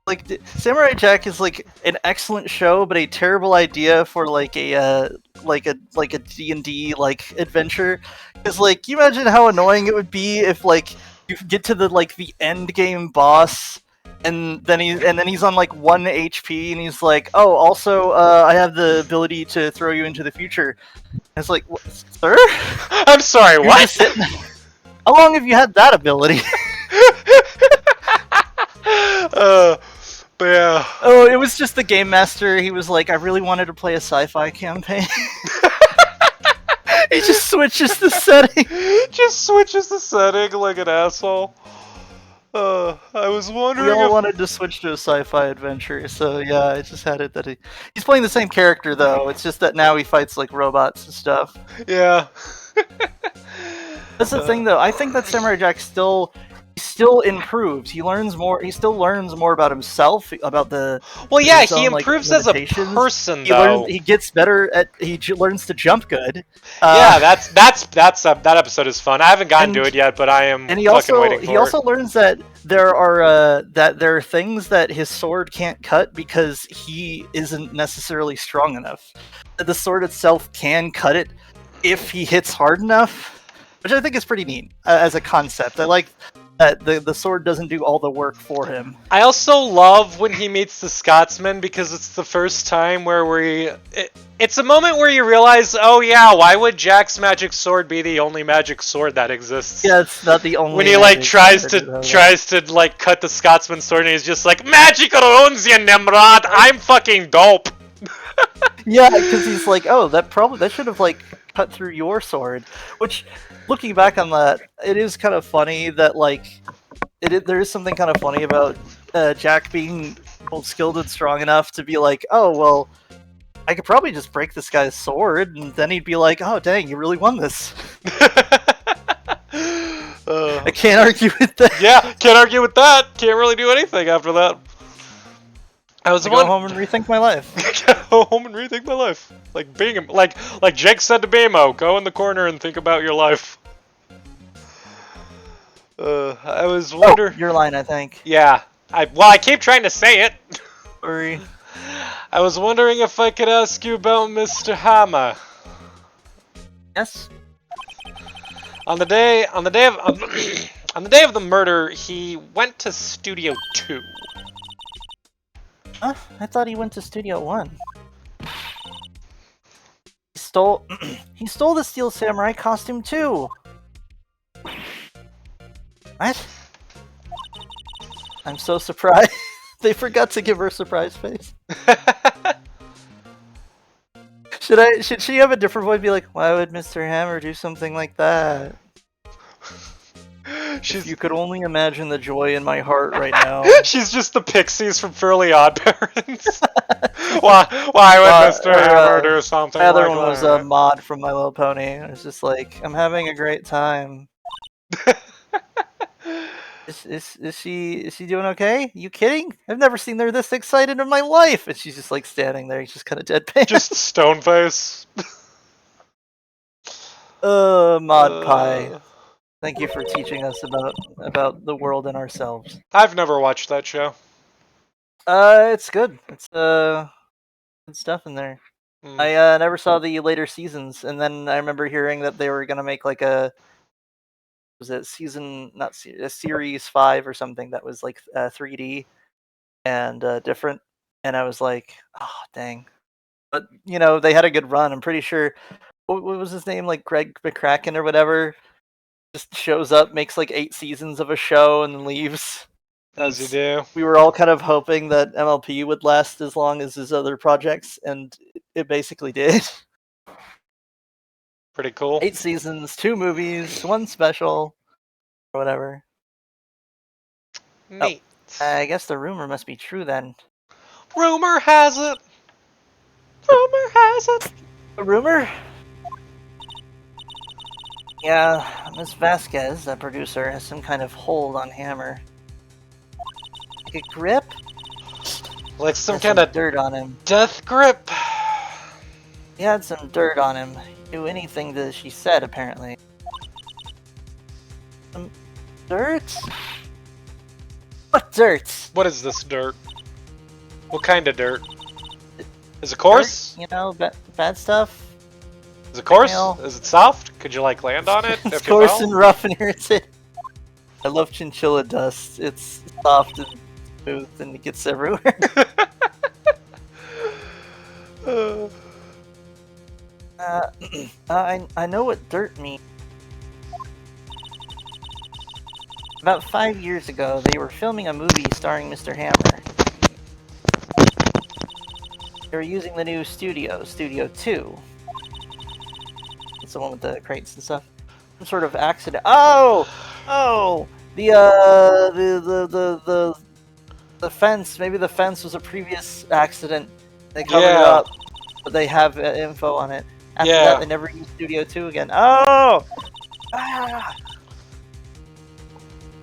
like, Samurai Jack is like an excellent show, but a terrible idea for like a D&D like adventure. Because like, you imagine how annoying it would be if like you get to the end game boss. And then he's on like 1 HP, and he's like, "Oh, also, I have the ability to throw you into the future." And it's like, "Sir, I'm sorry, you're what? just sitting. How long have you had that ability?" But yeah. Oh, it was just the game master. He was like, "I really wanted to play a sci-fi campaign." He just switches the setting. Just switches the setting like an asshole. I was We wondering all if... wanted to switch to a sci-fi adventure, so yeah, I just had it that he's playing the same character though. It's just that now he fights like robots and stuff. Yeah. That's the thing though. I think that Samurai Jack still improves. He learns more. He still learns more about himself, about Well, yeah, his he own like improves as a limitations. person, He learns. though. He gets better at. Learns to jump good. Yeah, that episode is fun. I haven't gotten to and- it yet, but I am And fucking waiting for he also learns that there are things that his sword can't cut because he isn't necessarily strong enough. That the sword itself can cut it if he hits hard enough, which I think is pretty neat as a concept. I like that the sword doesn't do all the work for him. I also love when he meets the Scotsman because it's the first time where it's a moment where you realize, oh yeah, why would Jack's magic sword be the only magic sword that exists? Yeah, it's not the only. When he like tries to like cut the Scotsman's sword and he's just like, magic runes, you Nimrod! I'm fucking dope. Yeah, because he's like, oh, that should have like cut through your sword. Which, looking back on that, it is kind of funny that like there is something kind of funny about Jack being both skilled and strong enough to be like, oh well, I could probably just break this guy's sword, and then he'd be like, oh dang, you really won this. I can't argue with that. Yeah, can't argue with that. Can't really do anything after that. I was go home and rethink my life. Go home and rethink my life. Like being like Jake said to Bamo, go in the corner and think about your life. I was wondering. Your line, I think. Yeah. I keep trying to say it. Sorry. I was wondering if I could ask you about Mr. Hammer. Yes. On the day of on the day of the murder, he went to Studio 2. Huh? I thought he went to Studio 1. He stole he stole the Steel Samurai costume too. What? I'm so surprised. They forgot to give her a surprise face. Should she have a different voice? Be like, why would Mr. Hammer do something like that? If you could only imagine the joy in my heart right now. She's just the pixies from Fairly Odd Parents. why would Mr. Hammer do something like that? The other like one was that? a mod from My Little Pony. It was just like, I'm having a great time. Is she doing okay? You kidding? I've never seen her this excited in my life. And she's just like standing there, just kind of deadpan. Just stone face. Mod Pie. Thank you for teaching us about the world and ourselves. I've never watched that show. It's good. It's good stuff in there. Mm. I never saw the later seasons, and then I remember hearing that they were gonna make like a series 5 or something that was like 3D and different, and I was like, oh dang. But you know, they had a good run. I'm pretty sure. What was his name? Like Greg McCracken or whatever. Just shows up, makes like 8 seasons of a show, and then leaves. As you do. We were all kind of hoping that MLP would last as long as his other projects, and it basically did. Pretty cool. 8 seasons, 2 movies, 1 special, or whatever. Neat. I guess the rumor must be true then. Rumor has it. Rumor has it. A rumor? Yeah, Miss Vasquez, the producer, has some kind of hold on Hammer. Like a grip? Like some Has kind of dirt on him. death grip. He had some dirt on him. Do anything that she said, apparently. Some dirt? What dirt? What is this dirt? What kind of dirt? Is it coarse? Dirt, you know, bad stuff. Is it coarse? Nail. Is it soft? Could you like land on it? It's if you coarse fell? and rough and irritating. I love chinchilla dust. It's soft and smooth and it gets everywhere. I know what dirt means. About 5 years ago, they were filming a movie starring Mr. Hammer. They were using the new studio, Studio 2. It's the one with the crates and stuff. Some sort of accident. Oh! The fence. Maybe the fence was a previous accident. They covered it up, but they have info on it. After that, they never used Studio 2 again. Oh! Ah!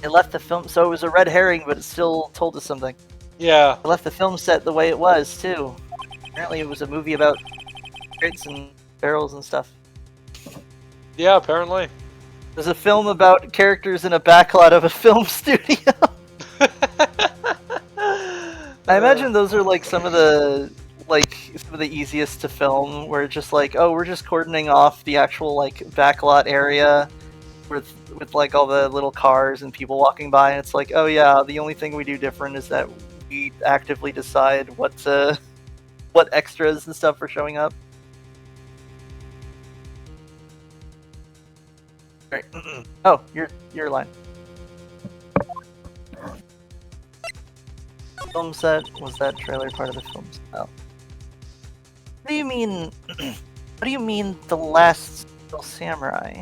It left the film, so it was a red herring, but it still told us something. Yeah. It left the film set the way it was, too. Apparently it was a movie about crates and barrels and stuff. Yeah, apparently. It was a film about characters in a backlot of a film studio. I imagine those are like some of the easiest to film, where it's just like, oh, we're just cordoning off the actual like backlot area with like all the little cars and people walking by, and it's like, oh yeah, the only thing we do different is that we actively decide what extras and stuff are showing up. Right. Oh, your line. Film set, was that trailer part of the film set? Oh. What do you mean? What do you mean the last Steel Samurai?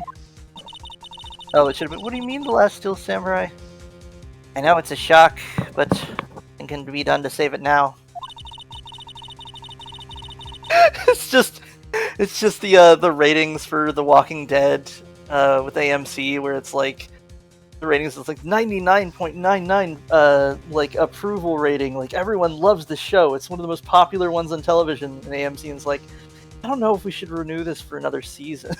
Oh, it should have been. What do you mean the last Steel Samurai? I know it's a shock, but it can be done to save it now. it's just the ratings for The Walking Dead with AMC, where it's like the ratings is like 99.99 like approval rating, like everyone loves the show. It's one of the most popular ones on television, and AMC is like, I don't know if we should renew this for another season.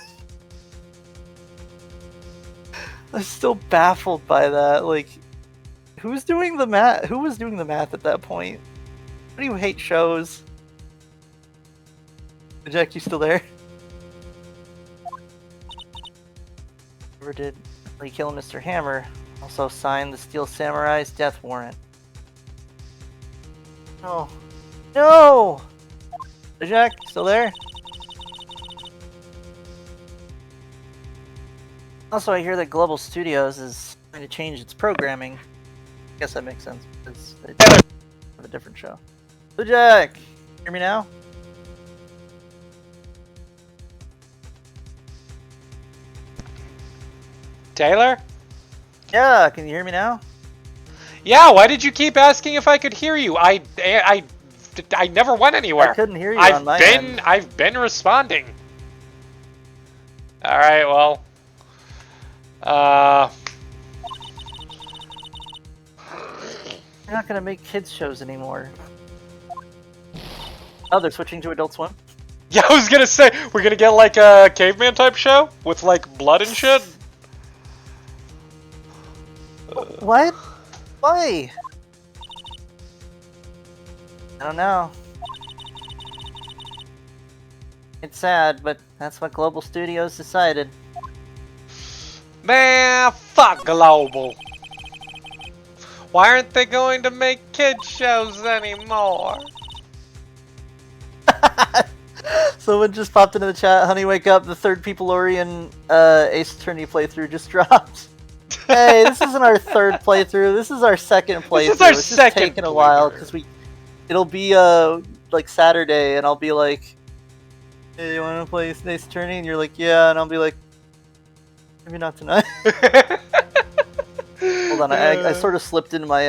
I'm still baffled by that. Like, who was doing the math at that point? Why do you hate shows? Jack, you still there? Never did kill Mr. Hammer. Also signed the Steel Samurai's death warrant. No. No! Jack, still there? Also, I hear that Global Studios is trying to change its programming. I guess that makes sense, because they have a different show. So Jack, hear me now? Taylor? Yeah, can you hear me now? Yeah, why did you keep asking if I could hear you? I never went anywhere. I couldn't hear you on my end. I've been responding. Alright, well. You're not gonna make kids shows anymore. Oh, they're switching to Adult Swim? Yeah, I was gonna say, we're gonna get like a caveman type show with like blood and shit. What? Why? I don't know. It's sad, but that's what Global Studios decided. Man, fuck Global. Why aren't they going to make kid shows anymore? Someone just popped into the chat. Honey, wake up! The third Peopleorian Ace Attorney playthrough just dropped. Hey, this isn't our third playthrough. This is our second playthrough. This is our it's just second taking a while playthrough. because it'll be like Saturday, and I'll be like, Hey, you want to play Snake's Attorney? And you're like, yeah, and I'll be like, maybe not tonight. Hold on, I sort of slipped into my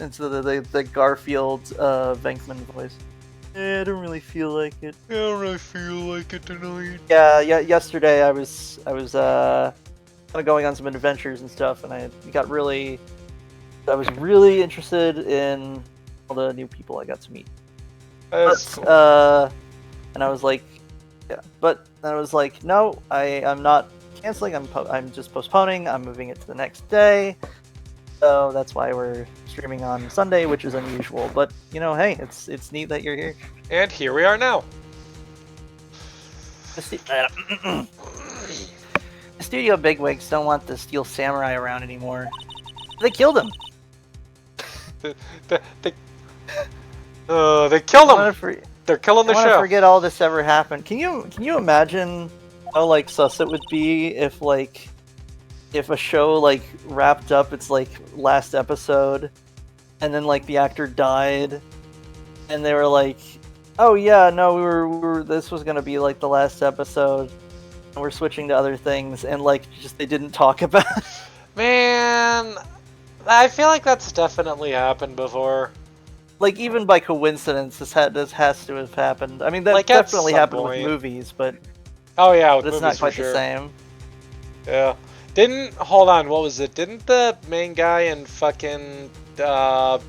into the Garfield Venkman voice. I don't really feel like it. I don't really feel like it tonight. Yeah. Yesterday I was kind of going on some adventures and stuff, and I was really interested in all the new people I got to meet. That's But, cool. and I was like, yeah. But then I was like, no, I'm not canceling. I'm just postponing. I'm moving it to the next day. So that's why we're streaming on Sunday, which is unusual. But hey, it's neat that you're here. And here we are now. The studio bigwigs don't want the Steel Samurai around anymore. They killed him. They killed him. They're killing the I want to show. forget all this ever happened. Can you imagine how sus it would be if a show wrapped up its last episode, and then the actor died, and they were like, oh yeah, no, we were this was gonna be the last episode, and we're switching to other things, and just they didn't talk about it. Man, I feel like that's definitely happened before. Even by coincidence, this has to have happened. I mean, that At definitely some happened point. with movies, but Oh yeah, with it's movies not for quite sure. the same. Yeah. Hold on, what was it? Didn't the main guy in fucking the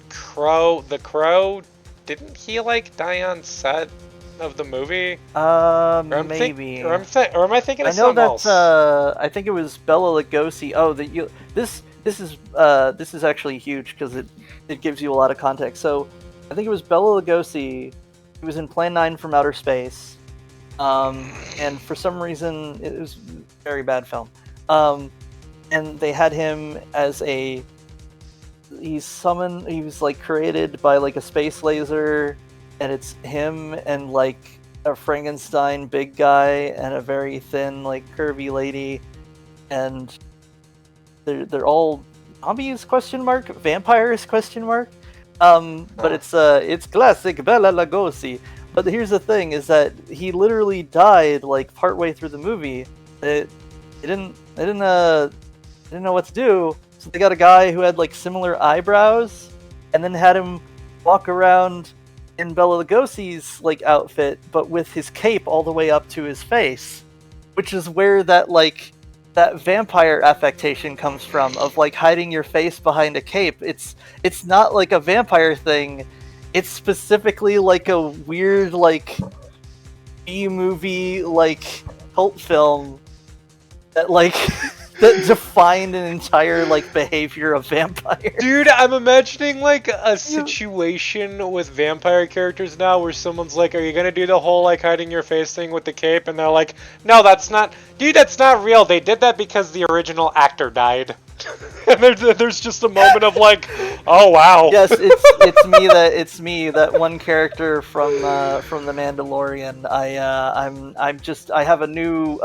Crow, didn't he die on set of the movie? Maybe. Or am I thinking I of know something that's. else? I think it was Bela Lugosi. Oh, this is actually huge because it gives you a lot of context. So, I think it was Bela Lugosi. He was in Plan 9 from Outer Space, and for some reason it was a very bad film. And they had him as he was created by a space laser, and it's him and a Frankenstein big guy and a very thin curvy lady, and they're all zombies ? Vampires ? But it's classic Bela Lugosi. But here's the thing: is that he literally died partway through the movie. They didn't know what to do, so they got a guy who had similar eyebrows, and then had him walk around in Bela Lugosi's outfit, but with his cape all the way up to his face, which is where that that vampire affectation comes from, of hiding your face behind a cape. It's not a vampire thing. It's specifically a weird B-movie cult film that that defined an entire behavior of vampires. Dude, I'm imagining a situation with vampire characters now where someone's like, are you gonna do the whole hiding your face thing with the cape? And they're like, no, that's not real. They did that because the original actor died. And there's just a moment of oh wow. Yes, it's me, that one character from the Mandalorian. I have a new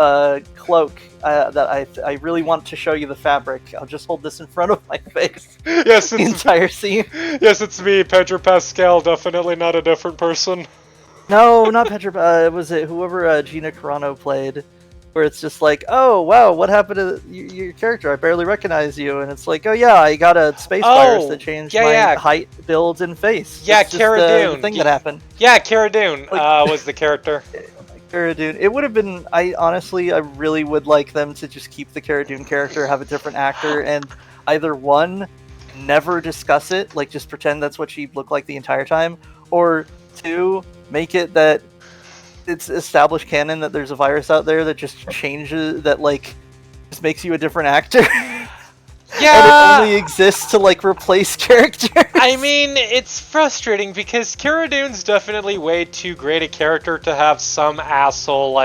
cloak that I really want to show you the fabric. I'll just hold this in front of my face. Yes, the entire scene. Yes, it's me, Pedro Pascal. Definitely not a different person. No, not Pedro. Was it whoever Gina Carano played? Where it's just oh wow, what happened to your character? I barely recognize you, and it's oh yeah, I got a space virus that changed my height, build, and face. Yeah, it's Cara Dune. The thing that happened. Yeah, Cara Dune was the character. Cara Dune. It would have been. I really would like them to just keep the Cara Dune character, have a different actor, and either one, never discuss it, just pretend that's what she looked like the entire time, or two, make it that it's established canon that there's a virus out there that just changes, that just makes you a different actor. Yeah, and it only exists to replace characters. I mean, it's frustrating because Cara Dune's definitely way too great a character to have some asshole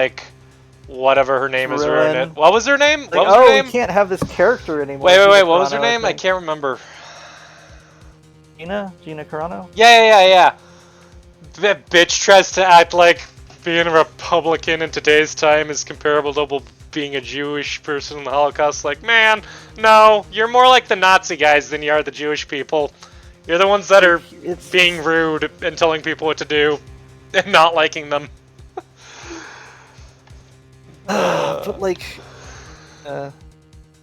whatever her name is ruin it. What was her name? What was her name? We can't have this character anymore. Wait, what was her name? I can't remember. Gina Carano? Yeah. That bitch tries to act like being a Republican in today's time is comparable to being a Jewish person in the Holocaust. Man, no, you're more like the Nazi guys than you are the Jewish people. You're the ones that are being rude and telling people what to do and not liking them. But like,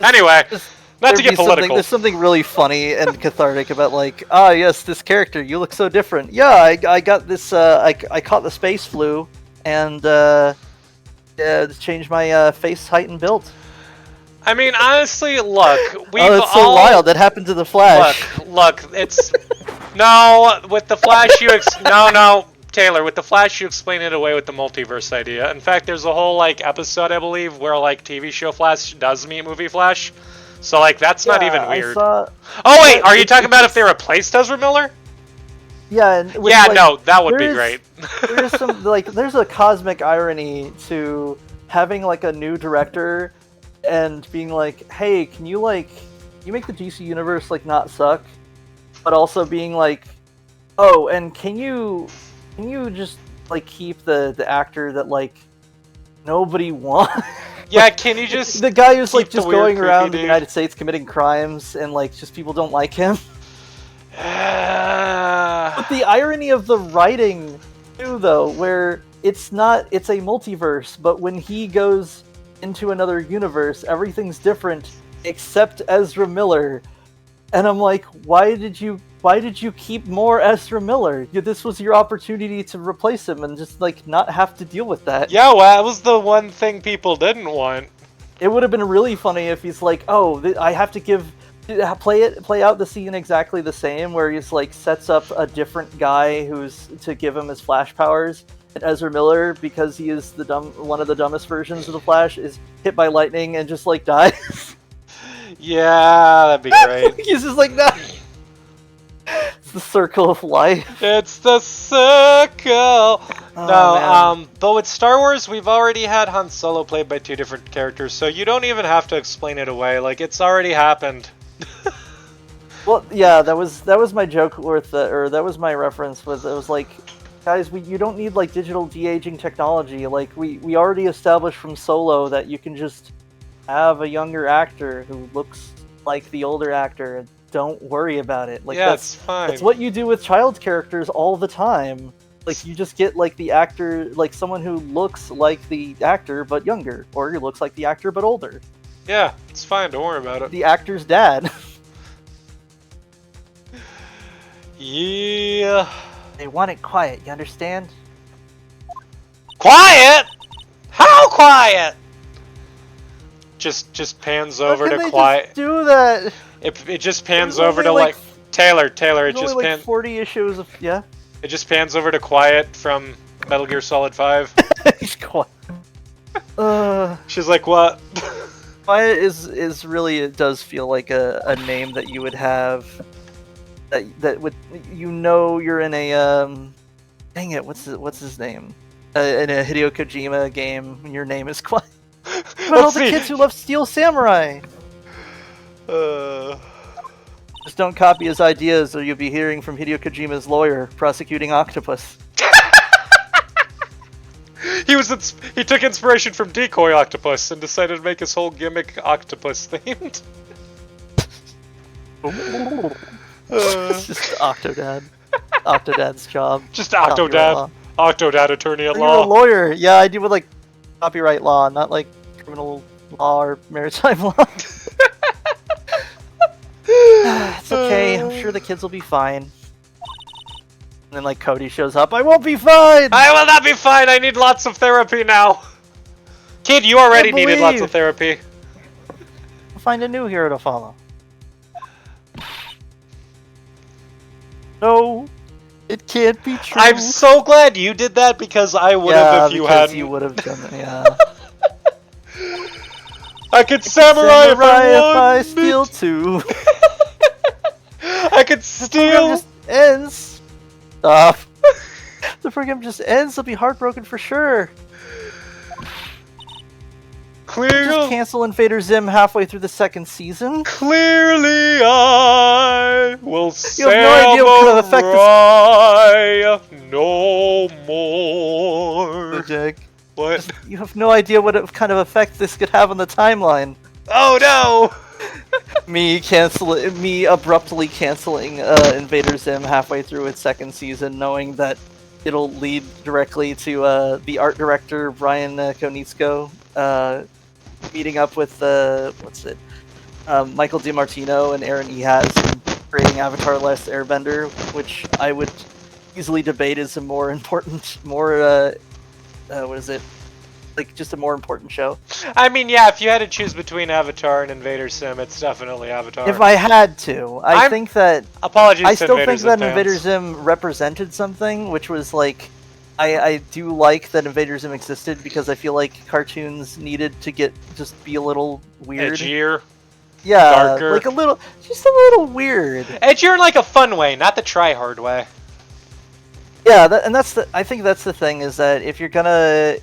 Anyway, just, not to get political. There's something really funny and cathartic about like, yes, this character, you look so different. Yeah, I got this. I caught the space flu and changed my face height and build. I mean, honestly, look, we've it's so wild. That happened to the Flash. Look, it's no with the Flash. No, Taylor. With the Flash, you explain it away with the multiverse idea. In fact, there's a whole like episode, I believe, where like TV show Flash does meet movie Flash. So like that's not even weird. Oh wait, are you talking about if they replaced Ezra Miller? Yeah. No, that would be great. There's a cosmic irony to having like a new director and being like, hey, can you make the DC universe like not suck, but also being like, oh, and can you just like keep the actor that like nobody wants? Yeah, can you just the guy who's like just going around the dude. United States committing crimes and like just people don't like him. But the irony of the writing too, though, where it's a multiverse, but when he goes into another universe, everything's different except Ezra Miller. And I'm like, why did you keep more Ezra Miller? This was your opportunity to replace him and just like not have to deal with that. Yeah, well, that was the one thing people didn't want. It would have been really funny if he's like, oh, I have to play out the scene exactly the same, where he's like sets up a different guy who's to give him his Flash powers. And Ezra Miller, because he is one of the dumbest versions of the Flash, is hit by lightning and just like dies. Yeah, that'd be great. He's just like, no. It's the circle of life. It's the circle. Man. But with Star Wars, we've already had Han Solo played by two different characters, so you don't even have to explain it away. Like, it's already happened. Well, yeah, that was my joke or that was my reference. It was like, guys, you don't need like digital de-aging technology. Like we already established from Solo that you can just have a younger actor who looks like the older actor and don't worry about it. Like, yeah, that's fine. That's what you do with child characters all the time. Like, you just get like the actor, like someone who looks like the actor but younger, or he looks like the actor but older. Yeah, it's fine. Don't worry about it. The actor's dad. Yeah. They want it quiet, you understand? Quiet? How quiet? Just pans over to quiet. Just do that. It just pans over to like Taylor. It just pans. 40 issues of It just pans over to Quiet from Metal Gear Solid 5. He's quiet. She's like, what? Quiet is really, it does feel like a name that you would have. That would, you're in a dang it, what's his name? In a Hideo Kojima game, when your name is Quiet. But all the kids who love Steel Samurai. Just don't copy his ideas, or you'll be hearing from Hideo Kojima's lawyer prosecuting Octopus. He took inspiration from Decoy Octopus and decided to make his whole gimmick octopus themed. It's just Octodad. Octodad's job. Just Octodad. Octodad attorney at law. You're a lawyer. Yeah, I deal with like copyright law, not like criminal law or maritime law. It's okay. I'm sure the kids will be fine. And then like Cody shows up. I won't be fine. I will not be fine. I need lots of therapy now. Kid, you already needed lots of therapy. We'll find a new hero to follow. No, it can't be true. I'm so glad you did that, because I would have if you hadn't. You would have done it. Yeah. I could samurai if I steal too. I could steal. Just ends. Stop. The program just ends. They'll be heartbroken for sure. Clearly, just cancel Invader Zim halfway through the second season. Clearly, I will you have no idea what kind of effect this. No more. Jake. What? You have no idea what kind of effect this could have on the timeline. Oh no! me abruptly canceling Invader Zim halfway through its second season, knowing that it'll lead directly to the art director Brian Konietzko meeting up with Michael DiMartino and Aaron Ehas and creating Avatar: Last Airbender, which I would easily debate is a more important, what is it? Like just a more important show. I mean, yeah, if you had to choose between Avatar and Invader Sim, it's definitely Avatar. If I had to, I think that apologies. I still Invader think Zim that fans. Invader Zim represented something, which was like, I do like that Invader Zim existed because I feel like cartoons needed to just be a little weird. Edgier. Yeah, darker. like just a little weird. Edgier in like a fun way, not the try-hard way. Yeah, I think that's the thing is that if you're gonna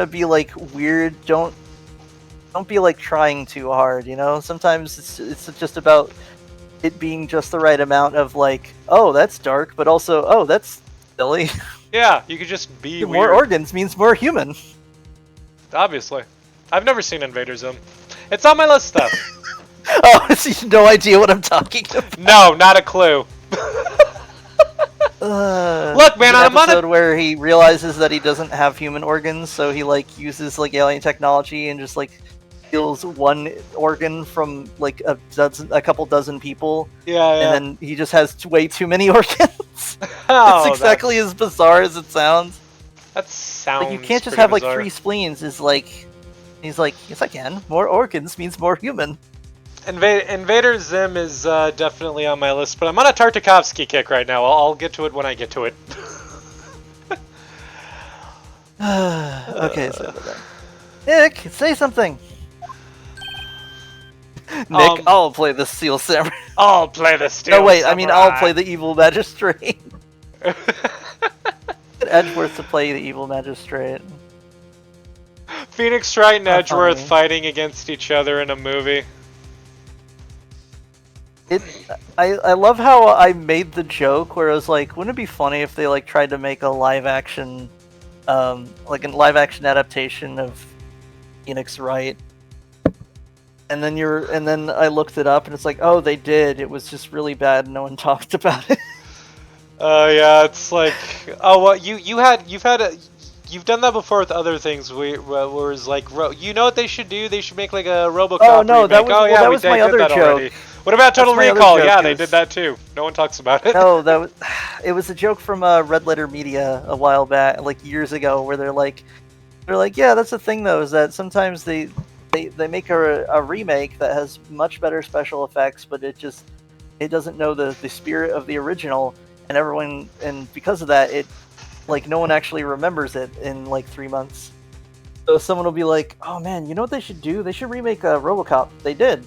be like weird, don't be like trying too hard, you know? Sometimes it's just about it being just the right amount of like, oh, that's dark, but also, oh, that's silly. Yeah, you could just be more weird. organs means more human. Obviously. I've never seen Invader Zim. It's on my list though. Oh, so you have no idea what I'm talking about. No, not a clue. Look, man, an episode where he realizes that he doesn't have human organs, so he like uses like alien technology and just like steals one organ from like a couple dozen people. Yeah. And then he just has way too many organs. Oh, it's exactly as bizarre as it sounds. That sounds. Like you can't just pretty have bizarre. like 3 spleens. Is like, he's like, yes, I can. More organs means more human. Invader Zim is definitely on my list, but I'm on a Tartakovsky kick right now. I'll get to it when I get to it. Okay, so Nick, say something. Nick, I'll play the Steel Samurai. I'll play the Steel No, wait, Samurai. I mean, I'll play the Evil Magistrate. Edgeworth to play the Evil Magistrate. Phoenix Wright and That's Edgeworth funny. fighting against each other in a movie. I love how I made the joke where I was like, wouldn't it be funny if they like tried to make a live action adaptation of Phoenix Wright? And then I looked it up and it's like, oh, they did. It was just really bad. No one talked about it. Yeah, it's like, oh, well, you've done that before with other things. Where it's like, you know what they should do? They should make like a RoboCop Oh, no, remake. that was- oh well, yeah, that we was my did other that joke. already. What about Total That's my other Recall? joke Yeah, they is- did that too. No one talks about it. No, it was a joke from Red Letter Media a while back, like years ago, where they're like, yeah, that's the thing though, is that sometimes they make a remake that has much better special effects, but it doesn't know the spirit of the original, and because of that, it like no one actually remembers it in like 3 months. So someone will be like, oh man, you know what they should do? They should remake RoboCop. They did.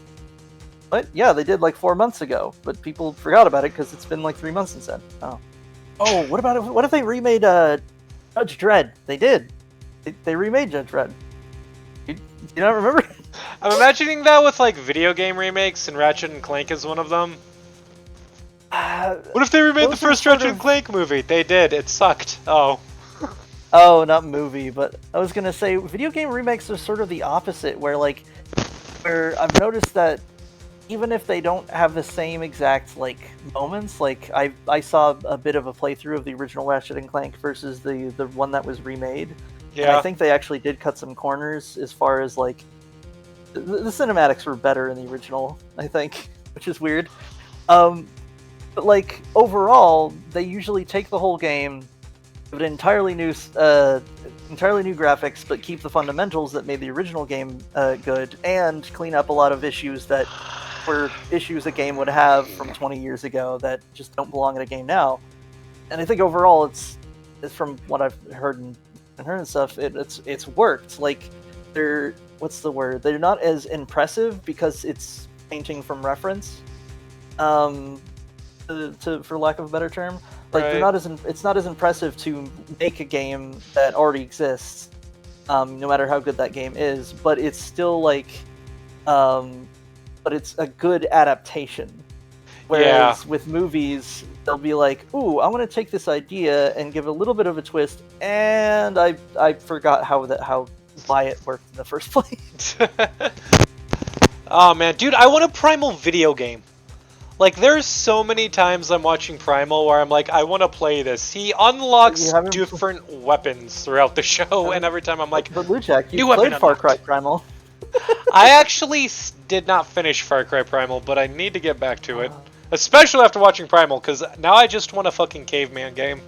What? Yeah, they did like 4 months ago, but people forgot about it because it's been like 3 months since then. Oh, what if they remade Judge Dredd? They did. They remade Judge Dredd. You don't remember? I'm imagining that with like video game remakes, and Ratchet and Clank is one of them. What if they remade the those are first sort Ratchet of- and Clank movie? They did. It sucked. Oh. Oh, not movie, but I was gonna say video game remakes are sort of the opposite, where I've noticed that even if they don't have the same exact like moments, like I saw a bit of a playthrough of the original Ratchet and Clank versus the one that was remade. And Yeah. I think they actually did cut some corners as far as like the cinematics were better in the original, I think, which is weird. But like overall, they usually take the whole game, give it entirely new graphics, but keep the fundamentals that made the original game good, and clean up a lot of issues that were issues a game would have from 20 years ago that just don't belong in a game now. And I think overall, it's from what I've heard and stuff, it's worked. Like what's the word? They're not as impressive because it's painting from reference. For lack of a better term, like Right. it's not as impressive to make a game that already exists, no matter how good that game is. But it's still like, but it's a good adaptation. Whereas with movies, they'll be like, "Ooh, I want to take this idea and give a little bit of a twist," and I forgot why it worked in the first place. Oh man, dude, I want a Primal video game. Like, there's so many times I'm watching Primal where I'm like, I want to play this. He unlocks different weapons throughout the show, and every time I'm like, but Lujack, you new weapon played Far unlocked. Cry Primal. I actually did not finish Far Cry Primal, but I need to get back to it. Especially after watching Primal, because now I just want a fucking caveman game.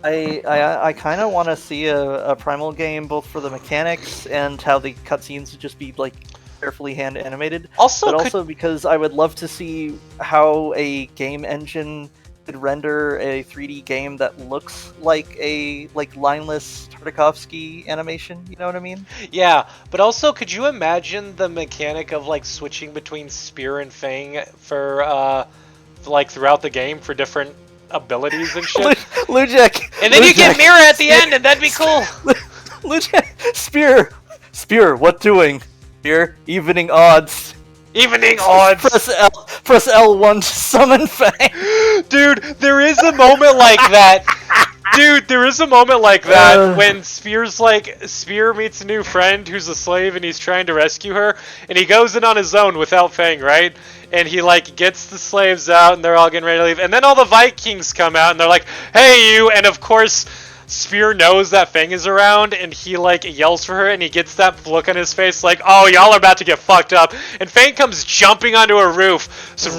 I kind of want to see a Primal game, both for the mechanics and how the cutscenes would just be like carefully hand animated. Also, but also because I would love to see how a game engine could render a 3D game that looks like a lineless Tartakovsky animation. You know what I mean? Yeah, but also, could you imagine the mechanic of like switching between Spear and Fang for like throughout the game for different abilities and shit? Lujack, and then you get Mira at the end, and that'd be cool. Lujack, Spear, what doing? Here, evening odds. Evening odds. Press L1 to summon Fang. Dude, there is a moment like that. Dude, there is a moment like that when Spear meets a new friend who's a slave and he's trying to rescue her, and he goes in on his own without Fang, right? And he like gets the slaves out and they're all getting ready to leave, and then all the Vikings come out and they're like, "Hey you!" And of course, Spear knows that Fang is around, and he like yells for her, and he gets that look on his face like, "Oh, y'all are about to get fucked up." And Fang comes jumping onto a roof,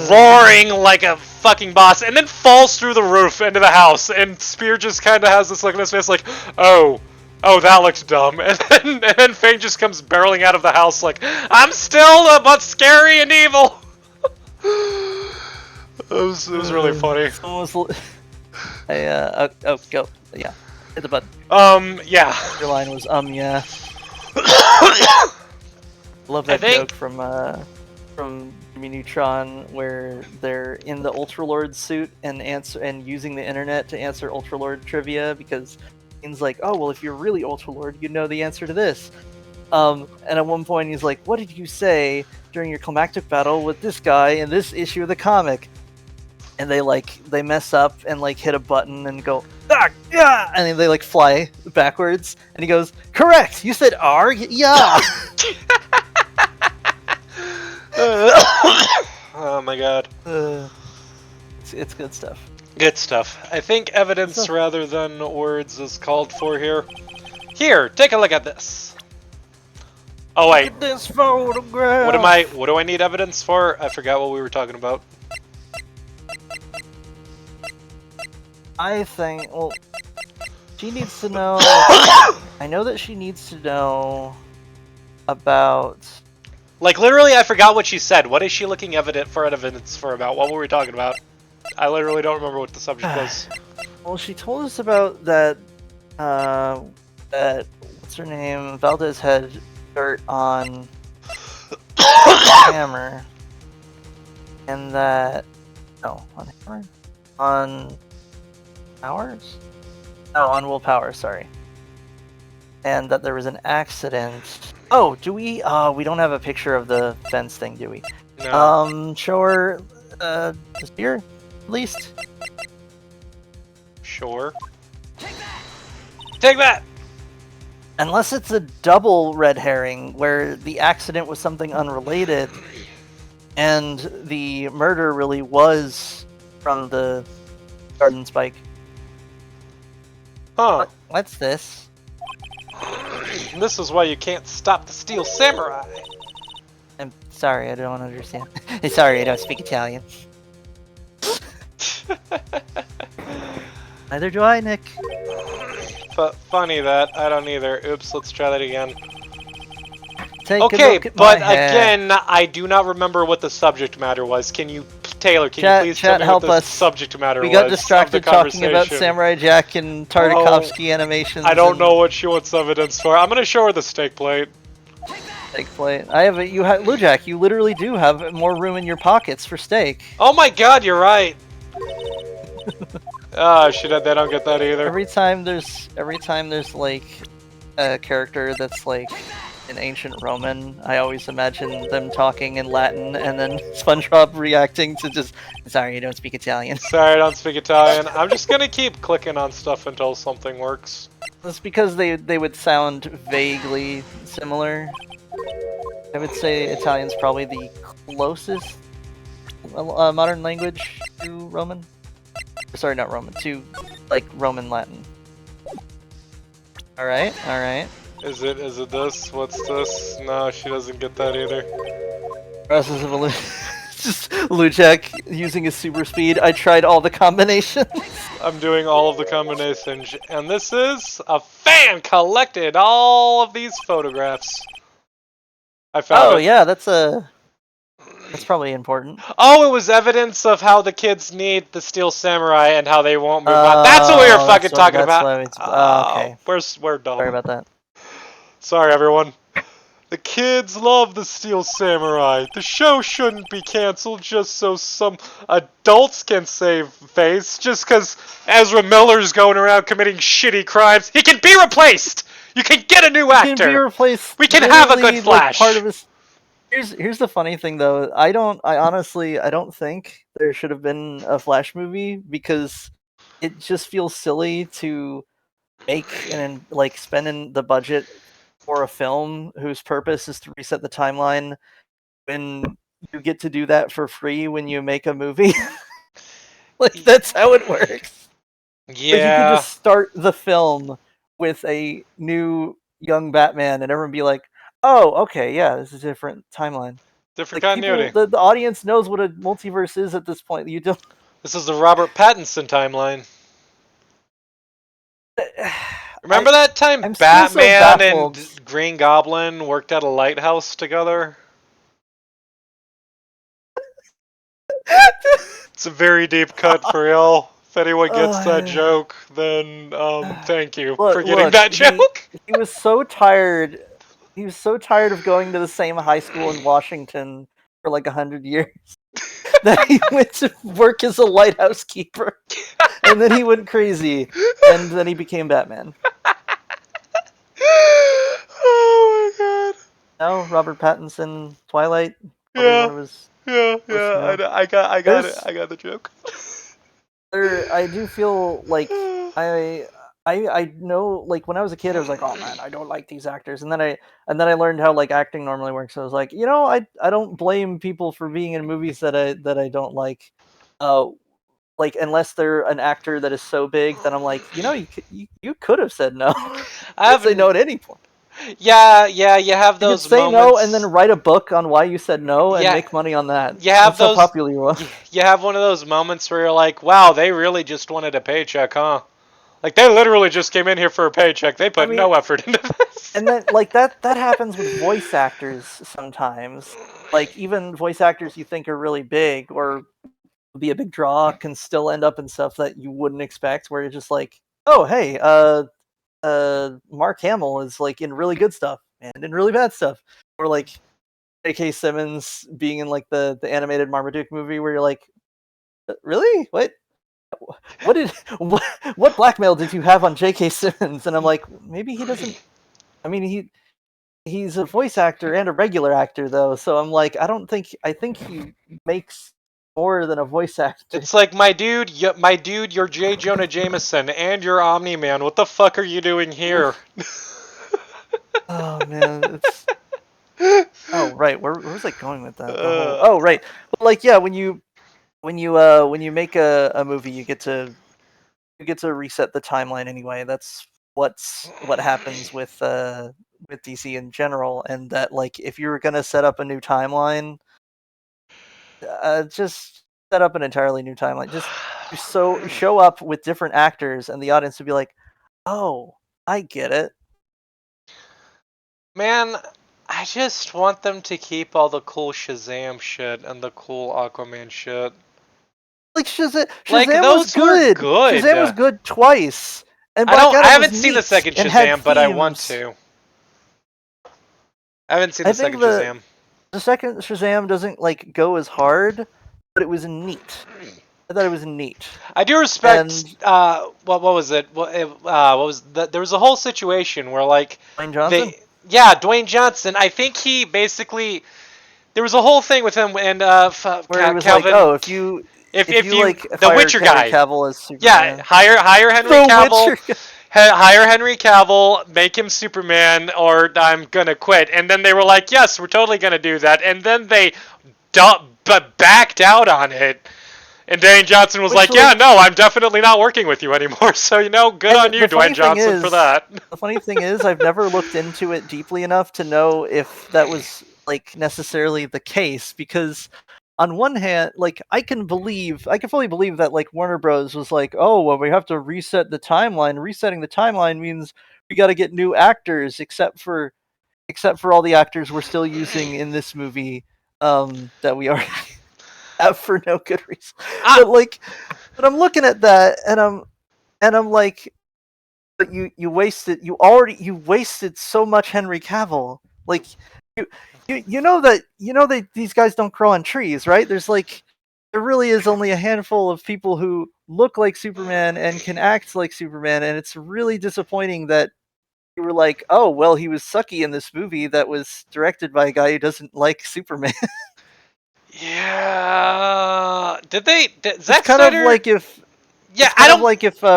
roaring like a fucking boss, and then falls through the roof into the house. And Spear just kind of has this look on his face like, "Oh, that looked dumb." And then Fang just comes barreling out of the house like, "I'm still but scary and evil." It was really funny. Go. Yeah. Hit the button. Yeah. Your line was, yeah. Love that joke from Jimmy Neutron where they're in the Ultralord suit and using the internet to answer Ultralord trivia because he's like, "Oh, well, if you're really Ultralord, you'd know the answer to this." And at one point he's like, "What did you say during your climactic battle with this guy in this issue of the comic?" And they mess up and like hit a button and go, "Ah, yeah," and then they like fly backwards. And he goes, "Correct. You said R, yeah." Oh my god. It's good stuff. Good stuff. I think evidence rather than words is called for here. Here, take a look at this. Oh wait. Look at this photograph. What do I need evidence for? I forgot what we were talking about. I think, well, she needs to know. I know that she needs to know about. Like, literally, I forgot what she said. What is she looking evidence for about? What were we talking about? I literally don't remember what the subject was. Well, she told us about that, what's her name? Valdez had dirt on Hammer. And that, no, on Hammer? On Powers? No, on Willpower, sorry. And that there was an accident. Oh, do we? We don't have a picture of the fence thing, do we? No. Show her, the spear, at least. Sure. Take that! Unless it's a double red herring, where the accident was something unrelated, and the murder really was from the garden spike. Huh. What's this? This is why you can't stop the Steel Samurai. I'm sorry, I don't understand. Sorry, I don't speak Italian. Neither do I, Nick. But funny that I don't either. Oops, let's try that again. Take Okay, a look at but my head. again, I do not remember what the subject matter was. Can you, Taylor? Can Chat- you please chat, tell me help what the us. subject matter was? We got of distracted the talking about conversation? Samurai Jack and Tartakovsky animations. I don't and know what she wants evidence for. I'm gonna show her the steak plate. steak plate. I have Lujack. You literally do have more room in your pockets for steak. Oh my god, you're right. Oh shit, they don't get that either. Every time there's like a character that's like an ancient Roman, I always imagine them talking in Latin and then SpongeBob reacting to just, "Sorry, you don't speak Italian." Sorry, I don't speak Italian. I'm just gonna keep clicking on stuff until something works. That's because they would sound vaguely similar. I would say Italian's probably the closest modern language to Roman. Sorry, not Roman. To like Roman Latin. All right, all right. Is it this? What's this? No, she doesn't get that either. Process of just Luchek using his super speed. I tried all the combinations. I'm doing all of the combinations, and this is a fan collected all of these photographs. I found it. Oh yeah, that's probably important. Oh, it was evidence of how the kids need the Steel Samurai and how they won't move on. That's what we were fucking talking about. Okay. We're dumb. Sorry about that. Sorry, everyone. The kids love the Steel Samurai. The show shouldn't be canceled just so some adults can save face. Just because Ezra Miller's going around committing shitty crimes, he can be replaced. You can get a new actor. He can be replaced. We can have a good Flash. Like, part of his... Here's the funny thing though. I honestly don't think there should have been a Flash movie because it just feels silly to make and like spend in the budget for a film whose purpose is to reset the timeline when you get to do that for free when you make a movie. Like that's how it works. Yeah. Like, you could just start the film with a new young Batman and everyone be like, oh, okay, yeah, this is a different timeline. Different Like, continuity. the audience knows what a multiverse is at this point. You don't. This is the Robert Pattinson timeline. Remember that time I'm Batman so and Green Goblin worked at a lighthouse together? It's a very deep cut for y'all. If anyone gets that joke, then thank you for getting that joke. He was so tired. He was so tired of going to the same high school in Washington for like 100 years that he went to work as a lighthouse keeper, and then he went crazy, and then he became Batman. Oh my god! No, Robert Pattinson, Twilight. Yeah, One of his... I got it. I got the joke. I do feel like I know, like when I was a kid I was like, oh man, I don't like these actors, and then I learned how like acting normally works. So I was like, I don't blame people for being in movies that I don't like, like unless they're an actor that is so big that I'm like, you could have said no. I have say no at any point. Yeah, you have those you could say moments. no and then write a book on why you said no and make money on that. You have That's how popular you are. You have one of those moments where you're like, wow, they really just wanted a paycheck, huh? Like, they literally just came in here for a paycheck. They put no effort into this. And then, like, that happens with voice actors sometimes. Like, even voice actors you think are really big or be a big draw can still end up in stuff that you wouldn't expect, where you're just like, oh, hey, Mark Hamill is, like, in really good stuff and in really bad stuff. Or, like, J.K. Simmons being in, like, the animated Marmaduke movie, where you're like, really? What blackmail did you have on J.K. Simmons? And I'm like, maybe he doesn't. I mean, he's a voice actor and a regular actor though, so I'm like, I think he makes more than a voice actor. It's like, my dude, you're J. Jonah Jameson and you're Omni-Man. What the fuck are you doing here? Oh man, it's... Oh right, where was I going with that? Oh right, but like yeah, when you make a movie, you get to reset the timeline anyway. That's what happens with DC in general, and that like if you're gonna set up a new timeline, just set up an entirely new timeline. Just show up with different actors, and the audience would be like, "Oh, I get it." Man, I just want them to keep all the cool Shazam shit and the cool Aquaman shit. Like Shazam those was good. Good. Shazam was good twice. And I haven't seen the second Shazam, but I want to. I haven't seen the second Shazam. The second Shazam doesn't like go as hard, but it was neat. I thought it was neat. I do respect. What was it? What was there was a whole situation where like Dwayne Johnson. Dwayne Johnson. I think he basically there was a whole thing with him and where it was Calvin. Like, oh, if you like the Witcher Henry guy, Cavill as Superman. Yeah, hire Henry Cavill. Hire Henry Cavill, make him Superman, or I'm gonna quit. And then they were like, yes, we're totally gonna do that. And then they but backed out on it. And Dwayne Johnson was Which, like, "Yeah, like, no, I'm definitely not working with you anymore." So good and on you, Dwayne Johnson, for that. the funny thing is, I've never looked into it deeply enough to know if that was like necessarily the case. Because on one hand, like I can fully believe that like Warner Bros was like, oh well, we have to reset the timeline. Resetting the timeline means we got to get new actors, except for all the actors we're still using in this movie that we already have for no good reason. Ah, But like, but I'm looking at that and I'm like, but you wasted so much Henry Cavill. Like you you know that these guys don't grow on trees, right? There really is only a handful of people who look like Superman and can act like Superman, and it's really disappointing that you were like, oh well, he was sucky in this movie that was directed by a guy who doesn't like Superman. yeah. It's Zack kind of Snyder? like if Yeah, I don't.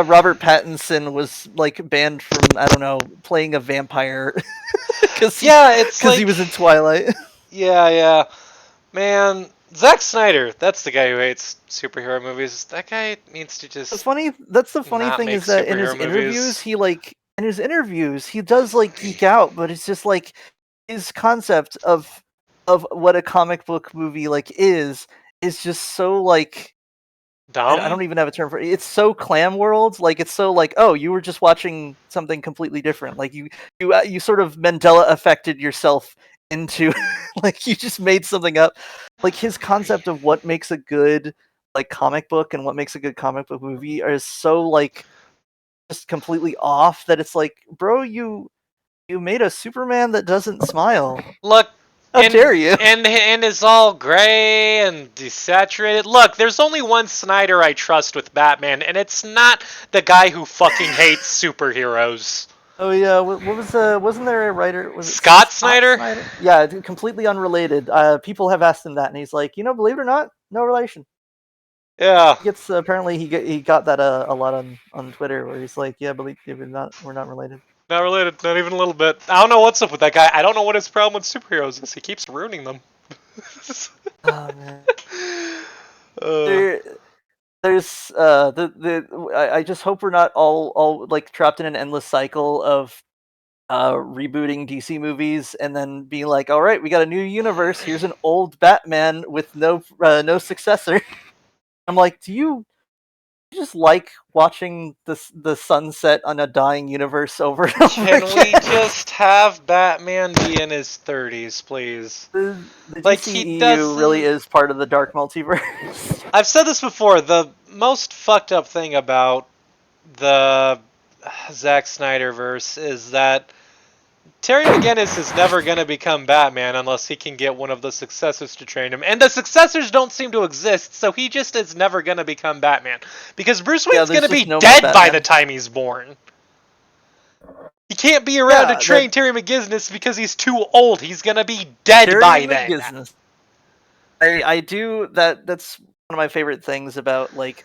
Robert Pattinson was like banned from, I don't know, playing a vampire because Yeah, it's he like, was in Twilight. yeah. Man, Zack Snyder, that's the guy who hates superhero movies. That guy needs to just That's the funny not thing make is that superhero movies. in his interviews he does like geek out, but it's just like his concept of what a comic book movie like is just so like I Dumb? don't even have a term for it. It's so clam world. Like it's so like, oh, you were just watching something completely different. Like you sort of Mandela affected yourself into like you just made something up. Like his concept of what makes a good like comic book and what makes a good comic book movie is so like just completely off that it's like, bro, you made a Superman that doesn't smile. Look, How dare you? and is all gray and desaturated. Look, there's only one Snyder I trust with Batman, and it's not the guy who fucking hates superheroes. Oh yeah, what was wasn't there a writer? Was it Scott Scott Snyder? Snyder? Yeah, completely unrelated. People have asked him that, and he's like, believe it or not, no relation. Yeah. He gets apparently he got that a lot on Twitter where he's like, yeah, believe it or not, we're not related. Not related, not even a little bit. I don't know what's up with that guy. I don't know what his problem with superheroes is. He keeps ruining them. Oh man, uh, there there's I just hope we're not all like trapped in an endless cycle of rebooting DC movies and then being like, all right, we got a new universe. Here's an old Batman with no successor. I'm like, do you just like watching the sunset on a dying universe over and over can we again? just have Batman be in his 30s, please? The Like, he DCEU really doesn't. is part of the dark multiverse. I've said this before. The most fucked up thing about the Zack Snyder verse is that Terry McGinnis is never going to become Batman unless he can get one of the successors to train him. And the successors don't seem to exist, so he just is never going to become Batman. Because Bruce Yeah, Wayne's going there's to just be no more dead by the Batman. time he's born. He can't be around to Yeah, that train Terry McGinnis because he's too old. He's going to be dead Terry by then. McGinnis. I do that. That's one of my favorite things about like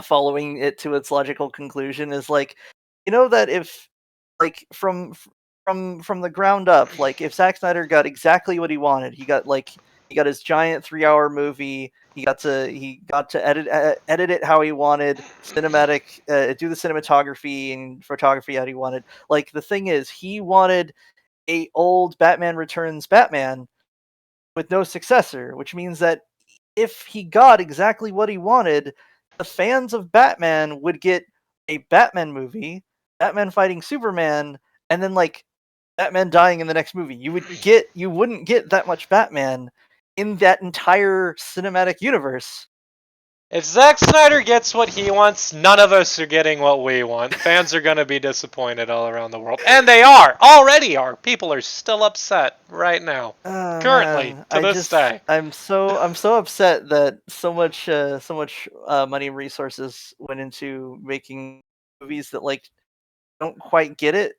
following it to its logical conclusion is like, that if like from the ground up, like if Zack Snyder got exactly what he wanted, he got his giant 3 hour movie. He got to edit it how he wanted, do the cinematography and photography how he wanted. Like the thing is, he wanted a old Batman Returns Batman with no successor, which means that if he got exactly what he wanted, the fans of Batman would get a Batman movie, Batman fighting Superman, and then like Batman dying in the next movie. You wouldn't get that much Batman in that entire cinematic universe. If Zack Snyder gets what he wants, none of us are getting what we want. Fans are going to be disappointed all around the world. And they are. Already are. People are still upset right now. Oh Currently, man, to this day. I'm so upset that so much money and resources went into making movies that like don't quite get it,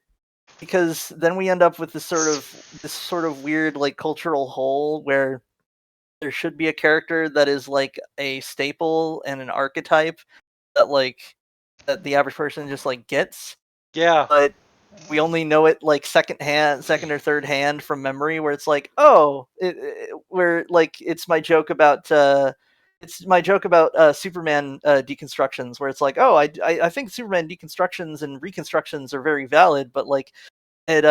because then we end up with this sort of weird like cultural hole where there should be a character that is like a staple and an archetype that like that the average person just like gets, Yeah. but we only know it like second or third hand from memory, where it's like, oh, where like it's my joke about Superman deconstructions, where it's like, oh, I think Superman deconstructions and reconstructions are very valid, but like it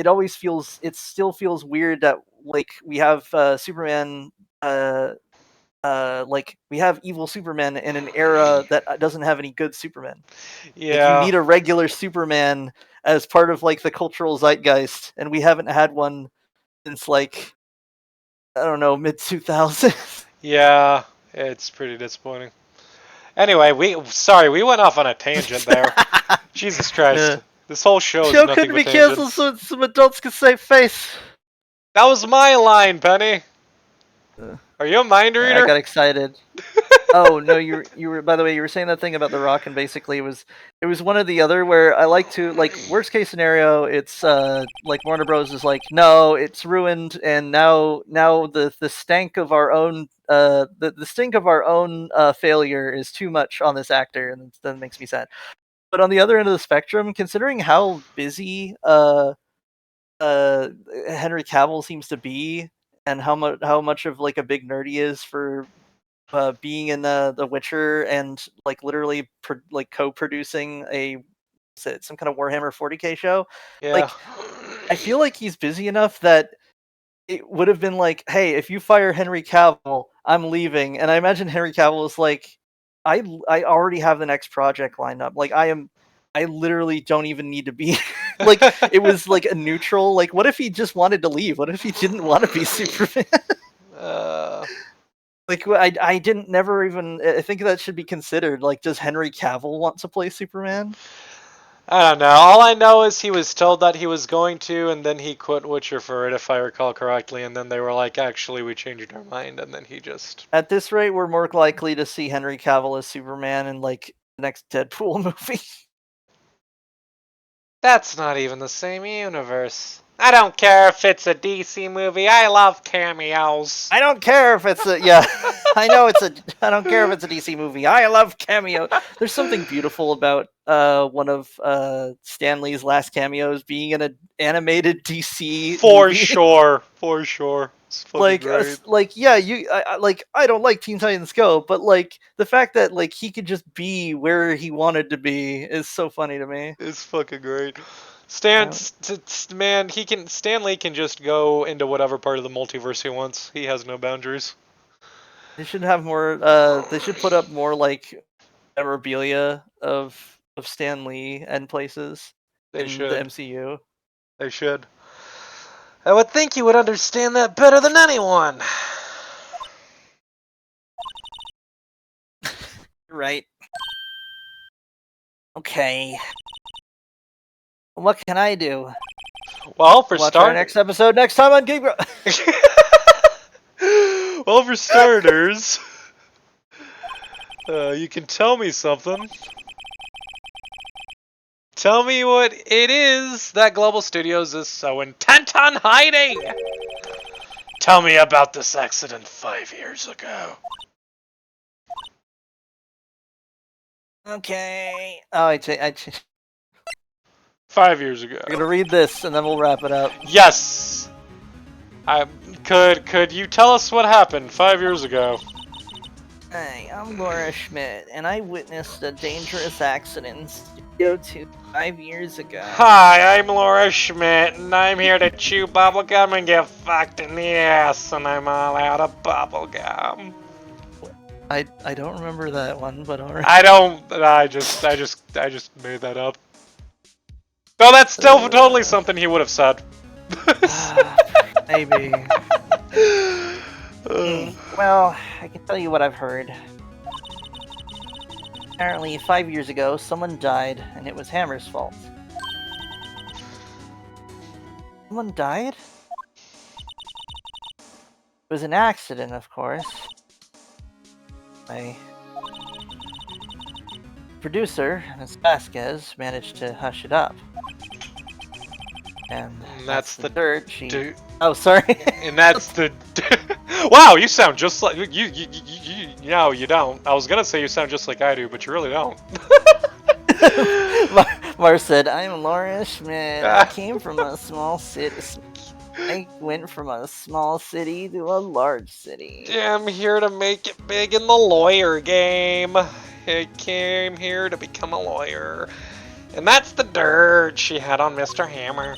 always feels, it still feels weird that like we have Superman like we have evil Superman in an era that doesn't have any good Superman. Like you Yeah. need a regular Superman as part of like the cultural zeitgeist, and we haven't had one since like, I don't know, mid 2000s. Yeah, it's pretty disappointing. Anyway, we went off on a tangent there. Jesus Christ. Yeah. This whole show is Show nothing couldn't but be canceled tangents. so some adults could save face. That was my line, Penny. Uh, Are you a mind I reader? got excited. Oh no, you were, by the way, you were saying that thing about The Rock, and basically it was one or the other, where I like to, like, worst case scenario, it's like Warner Bros is like, no, it's ruined, and now the stank of our own the stink of our own failure is too much on this actor, and that makes me sad. But on the other end of the spectrum, considering how busy Henry Cavill seems to be, and how much of like a big nerd he is for being in The Witcher, and like literally like co-producing some kind of Warhammer 40k show. Yeah. Like, I feel like he's busy enough that it would have been like, hey, if you fire Henry Cavill, I'm leaving. And I imagine Henry Cavill is like, I already have the next project lined up. Like I literally don't even need to be like, it was like a neutral. Like, what if he just wanted to leave? What if he didn't want to be Superman? uh, Like, I didn't never even, I think that should be considered. Like, does Henry Cavill want to play Superman? I don't know. All I know is he was told that he was going to, and then he quit Witcher for it, if I recall correctly. And then they were like, actually, we changed our mind. And then he just. At this rate, we're more likely to see Henry Cavill as Superman in like the next Deadpool movie. That's not even the same universe. I don't care if it's a DC movie. I love cameos. I don't care if it's a, yeah. I know it's a. I don't care if it's a DC movie. I love cameo. There's something beautiful about one of Stan Lee's last cameos being in an animated DC For movie. sure. For sure. It's fucking Like great. like yeah, I don't like Teen Titans Go, but like the fact that like he could just be where he wanted to be is so funny to me. It's fucking great. Yeah. Stan Lee can just go into whatever part of the multiverse he wants. He has no boundaries. They should have more. They should put up more like memorabilia of Stan Lee and places They in should. the MCU. They should. I would think you would understand that better than anyone. Right. Okay. What can I do? Well, for Watch our next episode next time on Game. Well, for starters, you can tell me something. Tell me what it is that Global Studios is so intent on hiding. Tell me about this accident 5 years ago. Okay. Oh, I 5 years ago. I'm gonna read this and then we'll wrap it up. Yes. Could you tell us what happened 5 years ago? Hi, I'm Laura Schmidt, and I witnessed a dangerous accident in Studio 2 5 years ago. Hi, I'm Laura Schmidt, and I'm here to chew bubblegum and get fucked in the ass, and I'm all out of bubblegum. I don't remember that one, but alright. I just made that up. No, that's still totally something he would have said. Maybe. Well, I can tell you what I've heard. Apparently, 5 years ago, someone died, and it was Hammer's fault. Someone died? It was an accident, of course. My producer, Ms. Vasquez, managed to hush it up. And that's the dirt she... dude. Oh, sorry. And that's the... Wow, you sound just like... No, you don't. I was gonna say you sound just like I do, but you really don't. Mars said, "I'm Laura Schmidt. I came from a small city. I went from a small city to a large city. Yeah, I'm here to make it big in the lawyer game. I came here to become a lawyer. And that's the dirt she had on Mr. Hammer.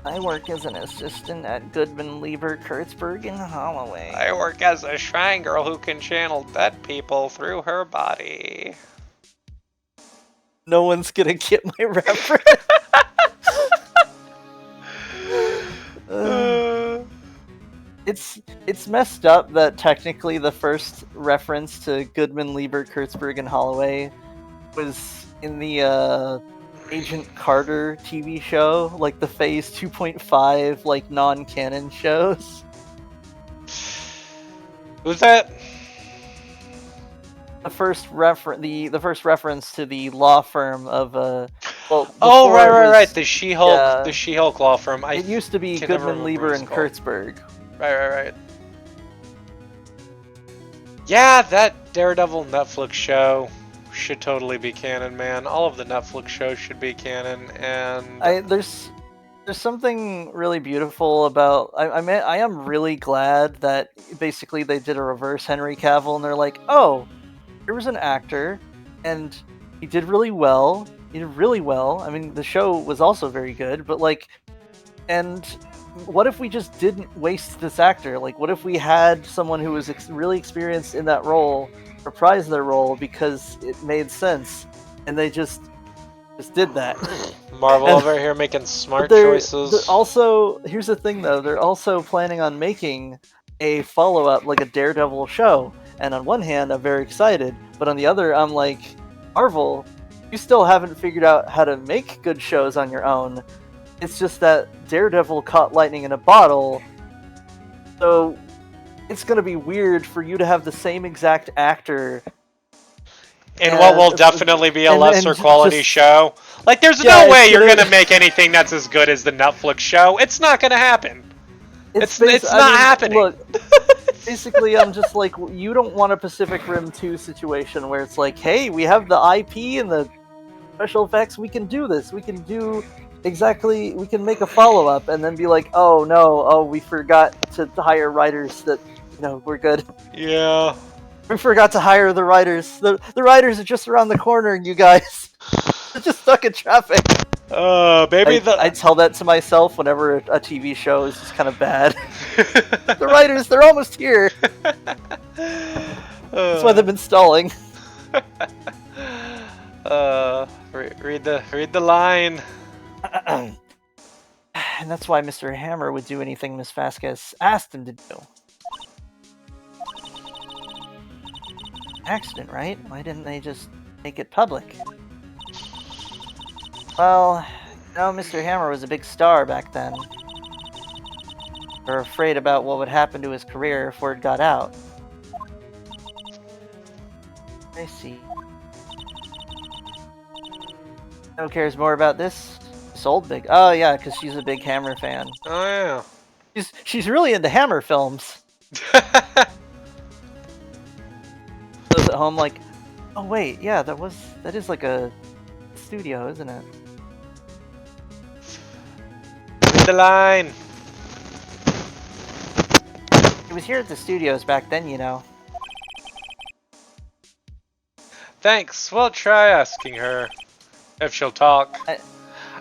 I work as an assistant at Goodman, Lieber, Kurtzberg, and Holloway. I work as a shrine girl who can channel dead people through her body." No one's gonna get my reference. It's messed up that technically the first reference to Goodman, Lieber, Kurtzberg, and Holloway was in the Agent Carter TV show, like the Phase 2.5 like non-canon shows. Who's that? The first reference to the law firm of well. Oh, before it was- right. The She-Hulk, yeah. the She-Hulk law firm. It used to be can never Goodman, remember Lieber, what and it's called. Kurtzberg. Right. Yeah, that Daredevil Netflix show should totally be canon, man. All of the Netflix shows should be canon, and There's something really beautiful about. I am really glad that basically they did a reverse Henry Cavill, and they're like, oh, here was an actor, and he did really well. He did really well. I mean, the show was also very good, but like, and what if we just didn't waste this actor? Like, what if we had someone who was really experienced in that role reprise their role because it made sense, and they just did that. Marvel And- over here making smart they're choices. also, here's the thing though, they're also planning on making a follow-up, like a Daredevil show. And on one hand, I'm very excited, but on the other, I'm like, Marvel, you still haven't figured out how to make good shows on your own. It's just that Daredevil caught lightning in a bottle, so it's gonna be weird for you to have the same exact actor In what will definitely be a lesser quality show. Like, there's no way you're gonna make anything that's as good as the Netflix show. It's not gonna happen. It's not happening. Look, basically, I'm just like, you don't want a Pacific Rim 2 situation where it's like, hey, we have the IP and the special effects, we can do this. We can do exactly, we can make a follow-up and then be like, oh no, we forgot to hire writers that, we're good. Yeah. We forgot to hire the writers. The writers are just around the corner, you guys. They're just stuck in traffic. Maybe I tell that to myself whenever a TV show is just kind of bad. The writers, they're almost here. That's why they've been stalling. Read the line. And that's why Mr. Hammer would do anything Miss Vasquez asked him to do. Accident, right? Why didn't they just make it public? Well, Mr. Hammer was a big star back then. They were afraid about what would happen to his career if word got out. I see. Who cares more about this? This old big... Oh yeah, because she's a big Hammer fan. Oh She's really into Hammer films. yeah. Those at home like, oh wait, yeah, that is like a studio, isn't it? Read the line. It was here at the studios back then, Thanks. We'll try asking her if she'll talk. I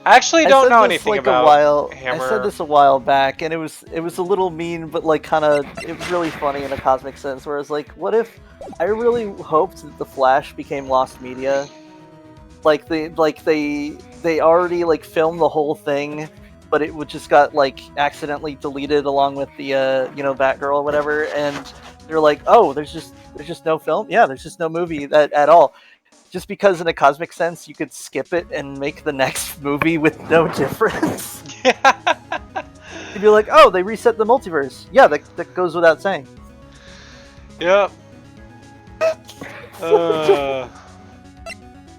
actually I don't said know this, anything like, about I Hammer. said this a while back, and it was a little mean, but like kind of it was really funny in a cosmic sense. Where it's like, what if I really hoped that the Flash became lost media? Like they already like filmed the whole thing, but it would just got like accidentally deleted along with the Batgirl or whatever, and they're like, oh, there's just no film. Yeah, there's just no movie that at all. Just because in a cosmic sense you could skip it and make the next movie with no difference. Yeah. You'd be like, oh, they reset the multiverse. Yeah, that goes without saying. Yep.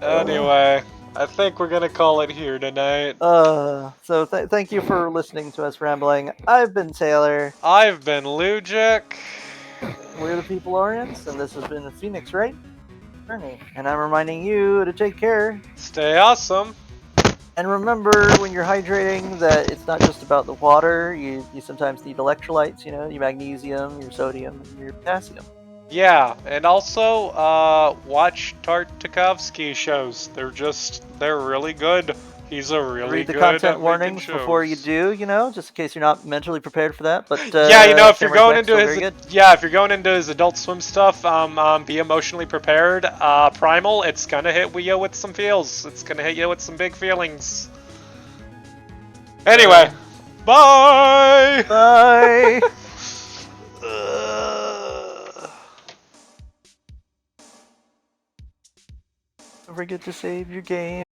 Anyway, I think we're gonna call it here tonight. So thank you for listening to us rambling. I've been Taylor. I've been Lujic. We're the People Orients, and this has been Phoenix, Wright? Journey. And I'm reminding you to take care. Stay awesome. And remember, when you're hydrating, that it's not just about the water. You sometimes need electrolytes. You know, your magnesium, your sodium, and your potassium. Yeah, and also watch Tartakovsky shows. They're really good. He's a really Read the good content at making warnings before you shows. do. You know, just in case you're not mentally prepared for that. But Yeah, you know, if you're Samurai going Jack's into still his very good. if you're going into his Adult Swim stuff, be emotionally prepared. Primal, it's gonna hit you with some feels. It's gonna hit you with some big feelings. Anyway, bye. Bye. Don't forget to save your game.